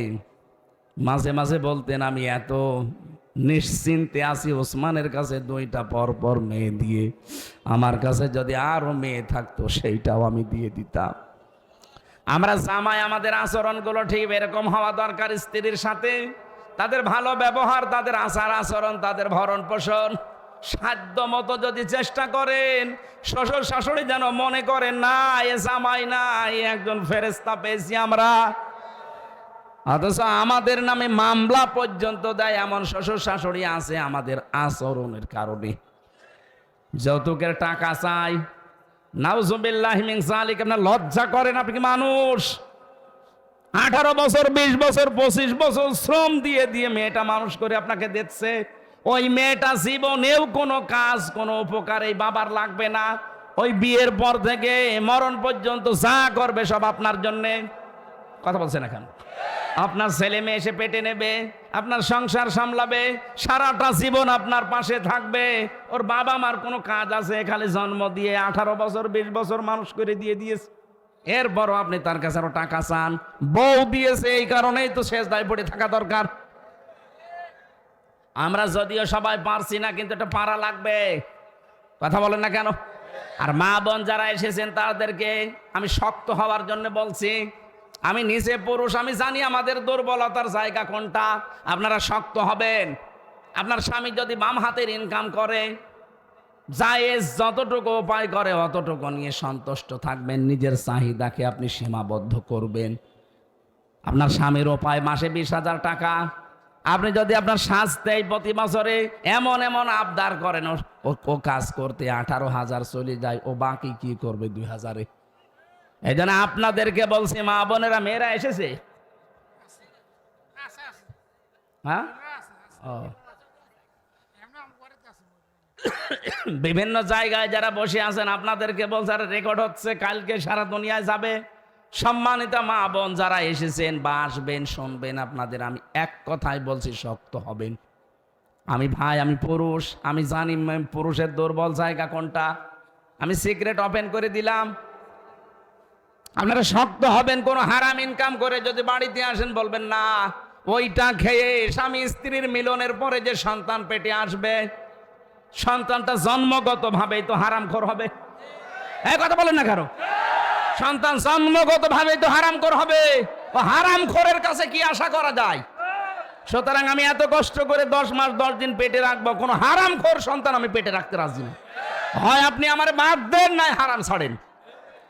S1: মাঝে মাঝে বলতেন আমি এত নিশ্চিন্তে আছি ওসমানের কাছে দুইটা পর পর মেয়ে দিয়ে, আমার কাছে যদি আরো মেয়ে থাকতো সেইটাও আমি দিয়ে দিতাম। আমরা জামাই, আমাদের আচরণগুলো ঠিক এরকম হওয়া দরকার স্ত্রীর সাথে। তাদের ভালো ব্যবহার, তাদের আচার আচরণ, তাদের ভরণ পোষণ সাধ্য মতো যদি চেষ্টা করেন, শ্বশুর শাশুড়ি যেন মনে করেন না এ জামাই না, এ একজন ফেরেশতা পেয়েছি আমরা। অথচ আমাদের নামে মামলা পর্যন্ত দেয় এমন শ্বশুর শাশুড়ি আছে আমাদের আচরণের কারণে। যৌতুকের টাকা চাই, নাউজুবিল্লাহি মিন যালিক। আপনার লজ্জা করেন? আপনি কি মানুষ? 18 বছর, 20 বছর, 25 বছর শ্রম দিয়ে দিয়ে মেয়েটা মানুষ করে আপনাকে দিচ্ছে। ওই মেয়েটা জীবনেও কোনো কাজ, কোনো উপকার এই বাবার লাগবে না। ওই বিয়ের পর থেকে মরণ পর্যন্ত যা করবে সব আপনার জন্যে। কথা বলছেন এখন? আপনার ছেলে মেয়ে এসে পেটে নেবে, আপনার সংসার সামলাবে, সারাটা জীবন আপনার পাশে থাকবে। ওর বাবা মার কোনো কাজ আছে? খালি জন্ম দিয়ে 18 বছর 20 বছর মানুষ করে দিয়ে দিয়েছে, এরপরও আপনি তার কাছে আরো টাকা চান। বউ দিয়েছে, এই কারণেই তো সেজদায় পড়ে থাকা দরকার। আমরা যদিও সবাই পারছি না, কিন্তু এটা পারা লাগবে। কথা বলেন না কেন? আর মা বোন যারা এসেছেন তাদেরকে আমি শক্ত হওয়ার জন্য বলছি। আমি নিজে পুরুষ, আমি জানি আমাদের দুর্বলতার জায়গা কোনটা। আপনারা শক্ত হবেন। আপনার স্বামী যদি বাম হাতের ইনকাম করে, জায়েজ যতটুকু উপায় করে অতটুকু নিয়ে সন্তুষ্ট থাকবেন। নিজের চাহিদাকে আপনি সীমাবদ্ধ করবেন। আপনার স্বামীর উপায় মাসে 20,000 টাকা, আপনি যদি আপনার সাজতেই প্রতি বছরে এমন এমন আবদার করেন, ও কাজ করতে 18,000 চলে যায়, ও বাকি কি করবে 2,000-এ? এই জন্য আপনাদেরকে বলছি, মা বোনেরা, মেয়েরা এসেছে? হ্যাঁ, বিভিন্ন জায়গায় যারা বসে আছেন আপনাদেরকে বলছে, রেকর্ড হচ্ছে, কালকে সারা দুনিয়ায় যাবে। সম্মানিত মা বোন যারা এসেছেন বা আসবেন, শুনবেন, আপনাদের আমি এক কথাই বলছি, শক্ত হবেন। আমি ভাই, আমি পুরুষ, আমি জানি পুরুষের দুর্বল জায়গা কোনটা। আমি সিক্রেট ওপেন করে দিলাম। আপনারা শক্ত হবেন। কোনো হারাম ইনকাম করে যদি বাড়িতে আসেন, বলবেন না ওইটা খেয়ে স্বামী স্ত্রীর মিলনের পরে যে সন্তান পেটে আসবে, সন্তানটা জন্মগত ভাবেই তো হারামখোর হবে। এই কথা বলেন না কারো? সন্তান জন্মগত ভাবেই তো হারামখোর হবে। ও হারামখোরের কাছে কি আশা করা যায়? সুতরাং আমি এত কষ্ট করে 10 মাস 10 দিন পেটে রাখবো, কোনো হারামখোর সন্তান আমি পেটে রাখতে রাজি না। হয় আপনি আমার বাদ দেন, নাই হারাম ছাড়েন।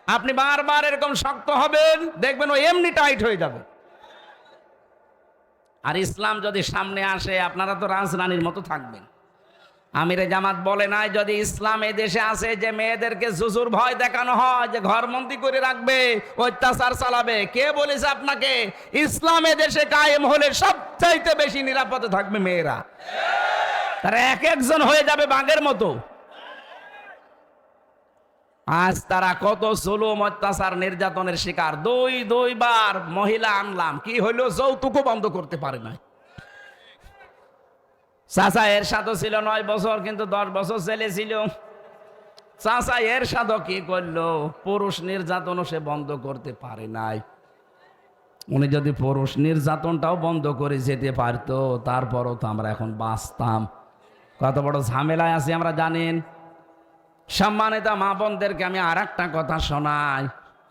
S1: আপনি বারবার এরকম শক্ত হবেন, দেখবেন ও এমনি টাইট হয়ে যাবে। আর ইসলাম যদি সামনে আসে, আপনারা তো রাজরানীর মতো থাকবেন। আমিরে জামাত বলে নাই, যদি ইসলাম এই দেশে আসে যে মেয়েদেরকে জুজুর ভয় দেখানো হয়, যে ঘরবন্দি করে রাখবে, অত্যাচার চালাবে, কে বলেছে আপনাকে? ইসলাম এ দেশে কায়েম হলে সবচাইতে বেশি নিরাপদে থাকবে মেয়েরা। তারা এক একজন হয়ে যাবে বাঘের মতো। আজ তারা কত জুলুম, অত্যাচার, নির্যাতনের শিকার। দুইবার মহিলা আনলাম, কি হইলো? যৌতুকও বন্ধ করতে পারে না। চাচা এরশাদও ছিল 9 বছর, কিন্তু 10 বছর ছেলে ছিল। চাচা এরশাদও কি করলো? পুরুষ নির্যাতনও সে বন্ধ করতে পারে নাই। উনি যদি পুরুষ নির্যাতনটাও বন্ধ করে যেতে পারতো, তারপরও তো আমরা এখন বাঁচতাম। কত বড় ঝামেলায় আছি আমরা জানেন। সম্মানিত মা বোনদেরকে আমি আর একটা কথা শোনাই,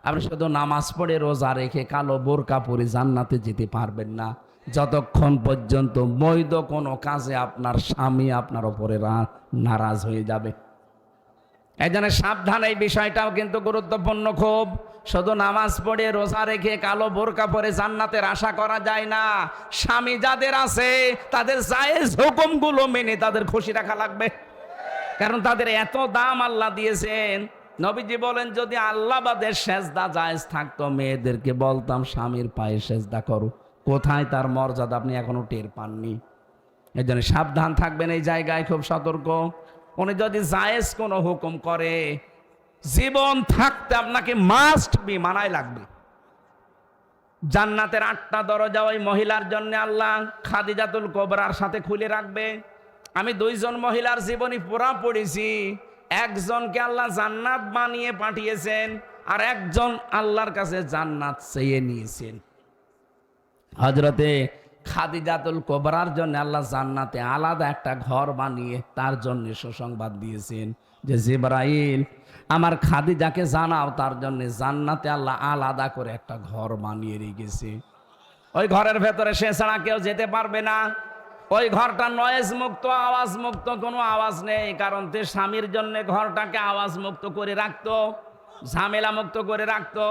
S1: আপনি শুধু নামাজ পড়ে রোজা রেখে কালো বোরকা পরে জান্নাতে যেতে পারবেন না যতক্ষণ পর্যন্ত বৈধ কোনো কাজে আপনার স্বামী আপনার উপরে নারাজ হয়ে যাবে। এই জন্য সাবধান, এই বিষয়টাও কিন্তু গুরুত্বপূর্ণ খুব। শুধু নামাজ পড়ে রোজা রেখে কালো বোরকা পরে জান্নাতের আশা করা যায় না। স্বামী যাদের আছে তাদের জায়েজ হুকুমগুলো মেনে তাদের খুশি রাখা লাগবে, কারণ তাদের এত দাম আল্লাহ দিয়েছেন। নবীজি বলেন, যদি আল্লাহ বাদের সেজদা জায়েজ থাকতো, মেয়েদেরকে বলতাম স্বামীর পায়ে সেজদা করো। কোথায় তার মর্যাদা আপনি এখনো টের পাননি। এই জন্য সাবধান থাকবেন, এই জায়গায় খুব সতর্ক। উনি যদি জায়েজ কোনো হুকুম করে, জীবন থাকতে আপনাকে মাস্ট বি মানায় লাগবে। জান্নাতের 8টা দরজা ওই মহিলার জন্য আল্লাহ খাদিজাতুল কোবরার সাথে খুলে রাখবে। আমি 2 জন মহিলার জীবনী পুরা পড়েছি। একজনকে আল্লাহ জান্নাত বানিয়ে পাঠিয়েছেন, আর একজন আল্লাহর কাছে জান্নাত চেয়ে নিয়েছেন। হযরতে খাদিজাতুল কোবরার জন্য আল্লাহ জান্নাতে আলাদা একটা ঘর বানিয়ে তার জন্য সুসংবাদ দিয়েছেন যে জিবরাইল, আমার খাদিজাকে জানাও তার জন্য জান্নাতে আল্লাহ আলাদা করে একটা ঘর বানিয়ে রেখেছে। ওই ঘরের ভেতরে সে ছাড়া কেউ যেতে পারবে না। ওই ঘরটা নয়েজ মুক্ত, আওয়াজ মুক্ত, কোনো আওয়াজ নেই। কারণ তে স্বামীর জন্য ঘরটাকে আওয়াজ মুক্ত করে রাখতো, ঝামেলা মুক্ত করে রাখতো।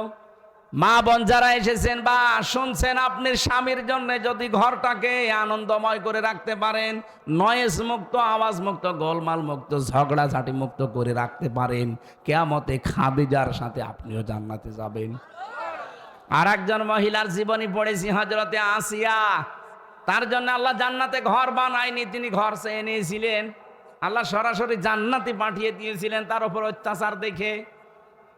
S1: মা বোন যারা এসেছেন বা শুনছেন, আপনি স্বামীর জন্য যদি ঘরটাকে আনন্দময় করে রাখতে পারেন, নয়েজ মুক্ত, আওয়াজ মুক্ত, গোলমাল মুক্ত, ঝগড়াঝাটি মুক্ত করে রাখতে পারেন, কিয়ামতে খাদিজার সাথে আপনিও জান্নাতে যাবেন। আর একজন মহিলার জীবনী পড়েছি, হযরতে আসিয়া। তার জন্য আল্লাহ জান্নাতে ঘর বানায়নি, তিনি ঘর চেয়ে নিয়েছিলেন। আল্লাহ সরাসরি জান্নাতে পাঠিয়ে দিয়েছিলেন তার উপর অত্যাচার দেখে।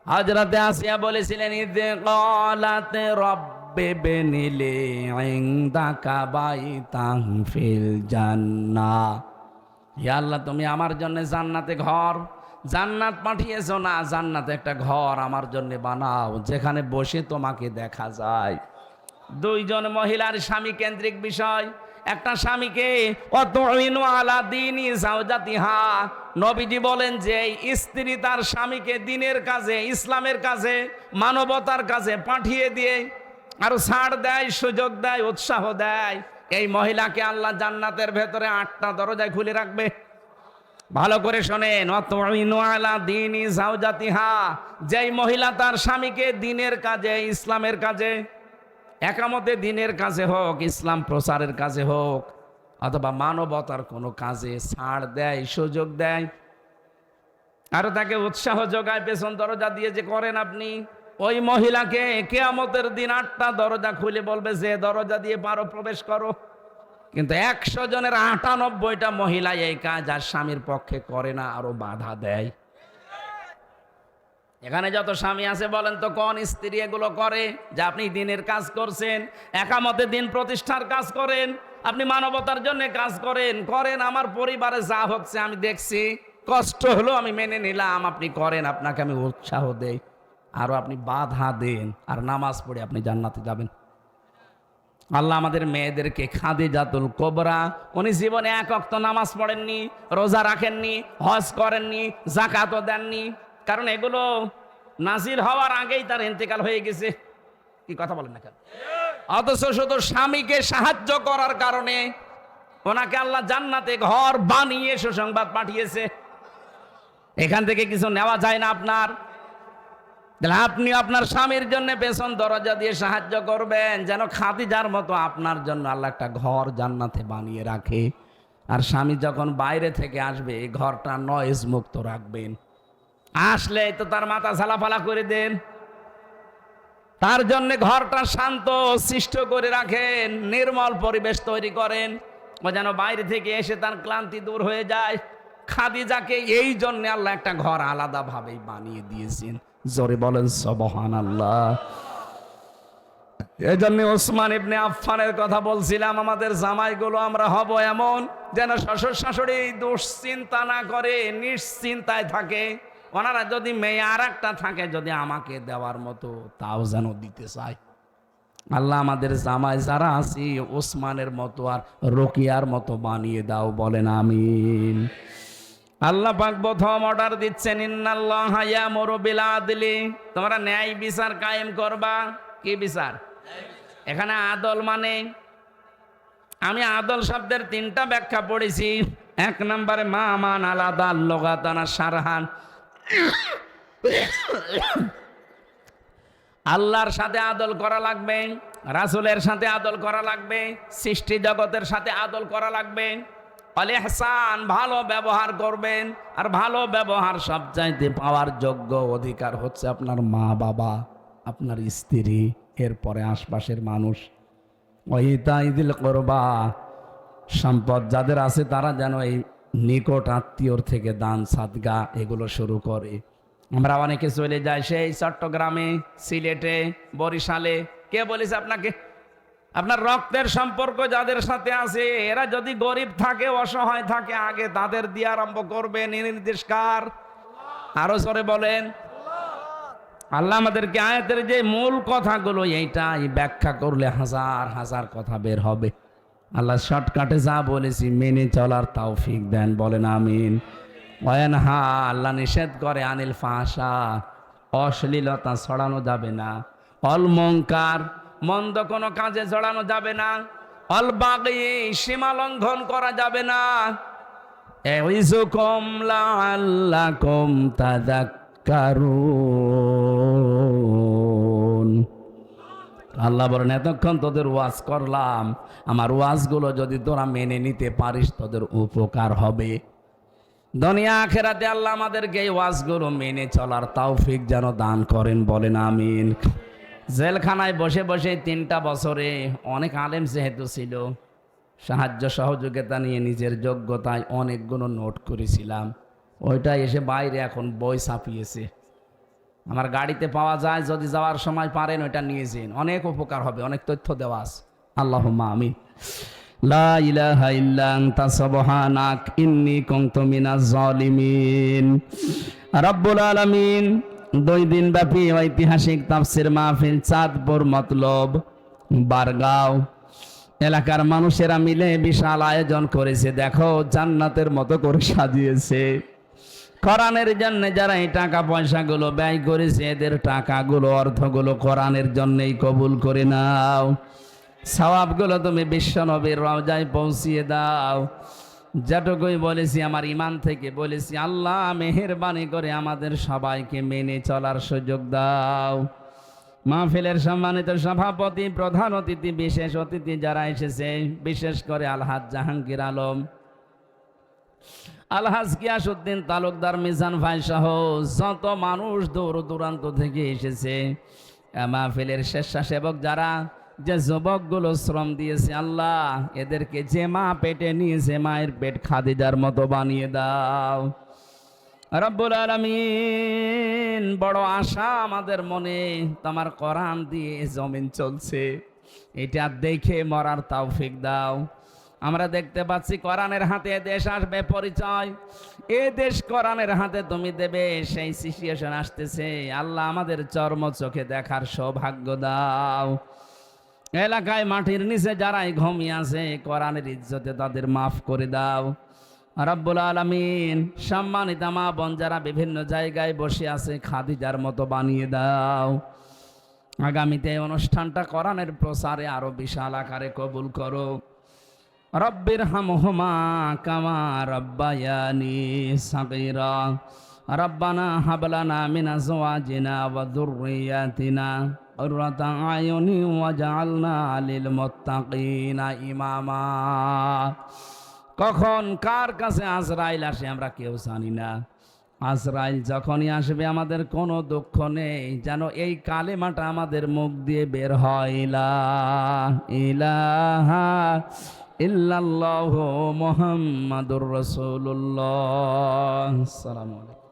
S1: হযরতে আসিয়া বলেছিলেন, ইযে ক্বালাত রাব্বি বিনিলি ইনদাকা বাইতান ফিল জান্নাহ। হে আল্লাহ, তুমি আমার জন্য জান্নাতে ঘর, জান্নাত পাঠিয়েছো না, জান্নাতে একটা ঘর আমার জন্য বানাও যেখানে বসে তোমাকে দেখা যায়। 2 জন মহিলার স্বামী কেন্দ্রিক বিষয়। একটা স্বামীকে অতুইনু আলা দীনি যাওজাতিহা। নবীজি বলেন যে স্ত্রী তার স্বামীকে দ্বীনের কাজে, ইসলামের কাজে, মানবতার কাজে পাঠিয়ে দিয়ে আরো ছাড় দেয়, সুযোগ দেয়, উৎসাহ দেয়, এই মহিলাকে আল্লাহ জান্নাতের ভেতরে 8টা দরজায় খুলে রাখবে। ভালো করে শোনেন, অতুইনু আলা দীনি যাওজাতিহা। যেই মহিলা তার স্বামীকে দ্বীনের কাজে, ইসলামের কাজে, একামতে দিনের কাজে হোক, ইসলাম প্রচারের কাজে হোক, অথবা মানবতার কোনো কাজে ছাড় দেয়, সুযোগ দেয়, আর তাকে উৎসাহ যোগায়, পেছন দরজা দিয়ে যে করেন আপনি, ওই মহিলাকে কিয়ামতের দিন 8টা দরজা খুলে বলবে যে দরজা দিয়ে পারো প্রবেশ করো। কিন্তু 100 জনের 98টা মহিলা এই কাজ আর স্বামীর পক্ষে করে না, আরো বাধা দেয়। এখানে যত স্বামী আছে বলেন তো, কোন স্ত্রী এগুলো করে? যে আপনি দিনের কাজ করছেন, একামতে দিন প্রতিষ্ঠার কাজ করেন, আপনি মানবতার জন্য কাজ করেন, আমার পরিবারে যা হচ্ছে আমি দেখছি, কষ্ট হলো আমি মেনে নিলাম, আপনি করেন, আপনাকে আমি উৎসাহ দেই, আরো আপনি বাধা দেন, আর নামাজ পড়ে আপনি জান্নাতে যাবেন। আল্লাহ আমাদের মেয়েদেরকে খাদিজাতুল কোবরা, উনি জীবনে 1 ওয়াক্ত নামাজ পড়েননি, রোজা রাখেননি, হজ করেননি, যাকাতও দেননি, কারণ এগুলো নাজিল হওয়ার আগেই তার ইন্তেকাল হয়ে গেছে। কি কথা বলেন না কেন? অথচ শুধু স্বামীকে সাহায্য করার কারণে ওনাকে আল্লাহ জান্নাতে ঘর বানিয়ে সুসংবাদ পাঠিয়েছে। এখান থেকে কিছু নেওয়া যায় না আপনার। তাহলে আপনি আপনার স্বামীর জন্য পেছন দরজা দিয়ে সাহায্য করবেন, যেন খাদিজার মতো আপনার জন্য আল্লাহ একটা ঘর জান্নাতে বানিয়ে রাখে। আর স্বামী যখন বাইরে থেকে আসবে এই ঘরটা নয়েজ মুক্ত রাখবেন। আসলে তো তার মাথা ঝালাফালা করে দেন, তার জন্য ঘরটা শান্ত সৃষ্ট করে রাখেন, নির্মল পরিবেশ তৈরি করেন, ও যেন বাইরে থেকে এসে তার ক্লান্তি দূর হয়ে যায়। খাদিজাকে এই জন্য আল্লাহ একটা ঘর আলাদা ভাবেই বানিয়ে দিয়েছেন। জোরে বলেন সুবহানাল্লাহ। এই জন্য ওসমান ইবনে আফফানের কথা বলছিলাম, আমাদের জামাইগুলো আমরা হব এমন যেন শ্বশুর শাশুড়ি দুশ্চিন্তা না করে, নিশ্চিন্তায় থাকে। ওনারা যদি মেয়ে আর একটা থাকে যদি আমাকে দেওয়ার মতো, তাও যেন দিতে চায়। আল্লাহ আমাদের জামাই যারা আছি ওসমানের মতো আর রোকিয়ার মতো বানিয়ে দাও, বলেন আমিন। আল্লাহ পাক প্রথম অর্ডার দিচ্ছেন, ইন্নাল্লাহা ইয়ামুরু বিল আদলি, তোমরা ন্যায় বিচার কায়েম করবা। কি বিচার? এখানে আদল মানে, আমি আদল শব্দের তিনটা ব্যাখ্যা পড়েছি। এক নম্বরে মা মান আলাদা লুগাতানা শারহান, আল্লাহর সাথে আদল করা লাগবে, রাসূলের সাথে আদল করা লাগবে, সৃষ্টি জগতের সাথে আদল করা লাগবে। আল ইহসান, ভালো ব্যবহার করবেন। আর ভালো ব্যবহার সবচাইতে পাওয়ার যোগ্য অধিকার হচ্ছে আপনার মা বাবা, আপনার স্ত্রী, এরপরে আশপাশের মানুষ। ওয়াইতাইদিল কুরবা, সম্পদ যাদের আছে তারা যেন এই নিকট আত্মীয়র থেকে দান সাদগা এগুলো শুরু করে। আমরা অনেকে চলে যাই সেই চট্টগ্রামে, সিলেটে, বরিশালে। কে বলেছে আপনাকে? আপনার রক্তের সম্পর্ক যাদের সাথে আছে এরা যদি গরিব থাকে, অসহায় থাকে, আগে তাদের দিয়ে আরম্ভ করবেন। নির্দেশকার আরো জোরে বলেন। আল্লাহ আমাদেরকে আয়াতের যে মূল কথাগুলো এইটাই ব্যাখ্যা করলে হাজার হাজার কথা বের হবে। আল্লাহ শর্টকাটে যা বলেছি মেনে চলার তৌফিক দেন, বলেন আমিন। ওয়ানহা, আল্লাহ নিষেধ করে আনিল ফাহশা, অশ্লীলতা ছড়ানো যাবে না। অল মুনকার, মন্দ কোনো কাজে জড়ানো যাবে না। অল বাগি, সীমা লঙ্ঘন করা যাবে না। ইয়াইযুকুম লাআল্লাকুম তাযাক্কারুন, আল্লাহ বলেন এতক্ষণ তোদের ওয়াজ করলাম, আমার ওয়াজগুলো যদি তোরা মেনে নিতে পারিস তোদের উপকার হবে। দুনিয়া আখিরাতে আল্লাহ আমাদেরকে এই ওয়াজগুলো মেনে চলার তৌফিক যেন দান করেন, বলেন আমিন। জেলখানায় বসে বসে 3টা বছরে অনেক আলেম যেহেতু ছিল, সাহায্য সহযোগিতা নিয়ে নিজের যোগ্যতায় অনেকগুলো নোট করেছিলাম। ওইটা এসে বাইরে এখন বই ছাপিয়েছে। আমার গাড়িতে পাওয়া যায়, যদি যাওয়ার সময় পারেন ওইটা নিয়ে যান, অনেক উপকার হবে, অনেক তথ্য দেওয়া আছে। আল্লাহুম্মা আমিন। লা ইলাহা ইল্লা আনতা সুবহানাক ইন্নী কুনতু মিনাজ জালিমিন। রব্বুল আলামিন 2 দিন ব্যাপী ঐতিহাসিক তাফসীর মাহফিল চাঁদপুর মতলব বারগাঁও এলাকার মানুষেরা মিলে বিশাল আয়োজন করেছে। দেখো জান্নাতের মতো করে সাজিয়েছে। কোরআনের জন্য যারা এই টাকা পয়সাগুলো ব্যয় করেছে এদের টাকাগুলো, অর্থগুলো কোরআনের জন্যই কবুল করে নাও। সওয়াবগুলো তুমি বিশ্বনবীর রওজায় পৌঁছিয়ে দাও। যেটুকুই বলেছি আমার ইমান থেকে বলেছি, আল্লাহ মেহেরবানি করে আমাদের সবাইকে মেনে চলার সুযোগ দাও। মাহফিলের সম্মানিত সভাপতি, প্রধান অতিথি, বিশেষ অতিথি যারা এসেছে, বিশেষ করে আলহাজ জাহাঙ্গীর আলম, আলহাজ গিয়াসউদ্দিন তালুকদার, মিজান ভাই সহ যত মানুষ দূর দূরান্ত থেকে এসেছে, মাহফিলের স্বেচ্ছাসেবক যারা, যে যুবকগুলো শ্রম দিয়েছে, আল্লাহ এদেরকে যে মা পেটে নিয়েছে মায়ের পেট খাদিজার মতো বানিয়ে দাও। রব্বুল আলামিন, বড় আশা আমাদের মনে, তোমার কোরআন দিয়ে জমিন চলছে, এটা দেখে মরার তৌফিক দাও। আমরা দেখতে পাচ্ছি কোরআনের হাতে দেশ আসবে পরিচয়, এ দেশ কোরআনের হাতে তুমি দেবে, সেই সিচুয়েশন আসতেছে। আল্লাহ আমাদের চর্ম চোখে দেখার সৌভাগ্য দাও। এলাকায় মাটির নিচে যারাই ঘুমিয়ে আছে কোরআনের ইজ্জতে তাদের মাফ করে দাও। রব্বুল আলামিন, সম্মানিত মা বোন যারা বিভিন্ন জায়গায় বসে আছে খাদিজার মতো বানিয়ে দাও। আগামীতে এই অনুষ্ঠানটা কোরআনের প্রসারে আরো বিশাল আকারে কবুল করো। রব্বির হামহুমা কামা রব্বায়ানি সাগীরা রব্বানা হাব লানা মিন আজওয়াজিনা ওয়া যুররিয়াতিনা কুররাতা আয়ুনি ওয়াজআলনা লিল মুত্তাকিনা ইমামা। কখন কার কাছে আজরাইল আসে আমরা কেউ জানি না। আজরাইল যখনই আসবে আমাদের কোনো দুঃখ নেই, যেন এই কালেমাটা আমাদের মুখ দিয়ে বের হয়, লা ইলাহা ইল্লাল্লাহু মুহাম্মাদুর রাসূলুল্লাহ। আসসালামু আলাইকুম।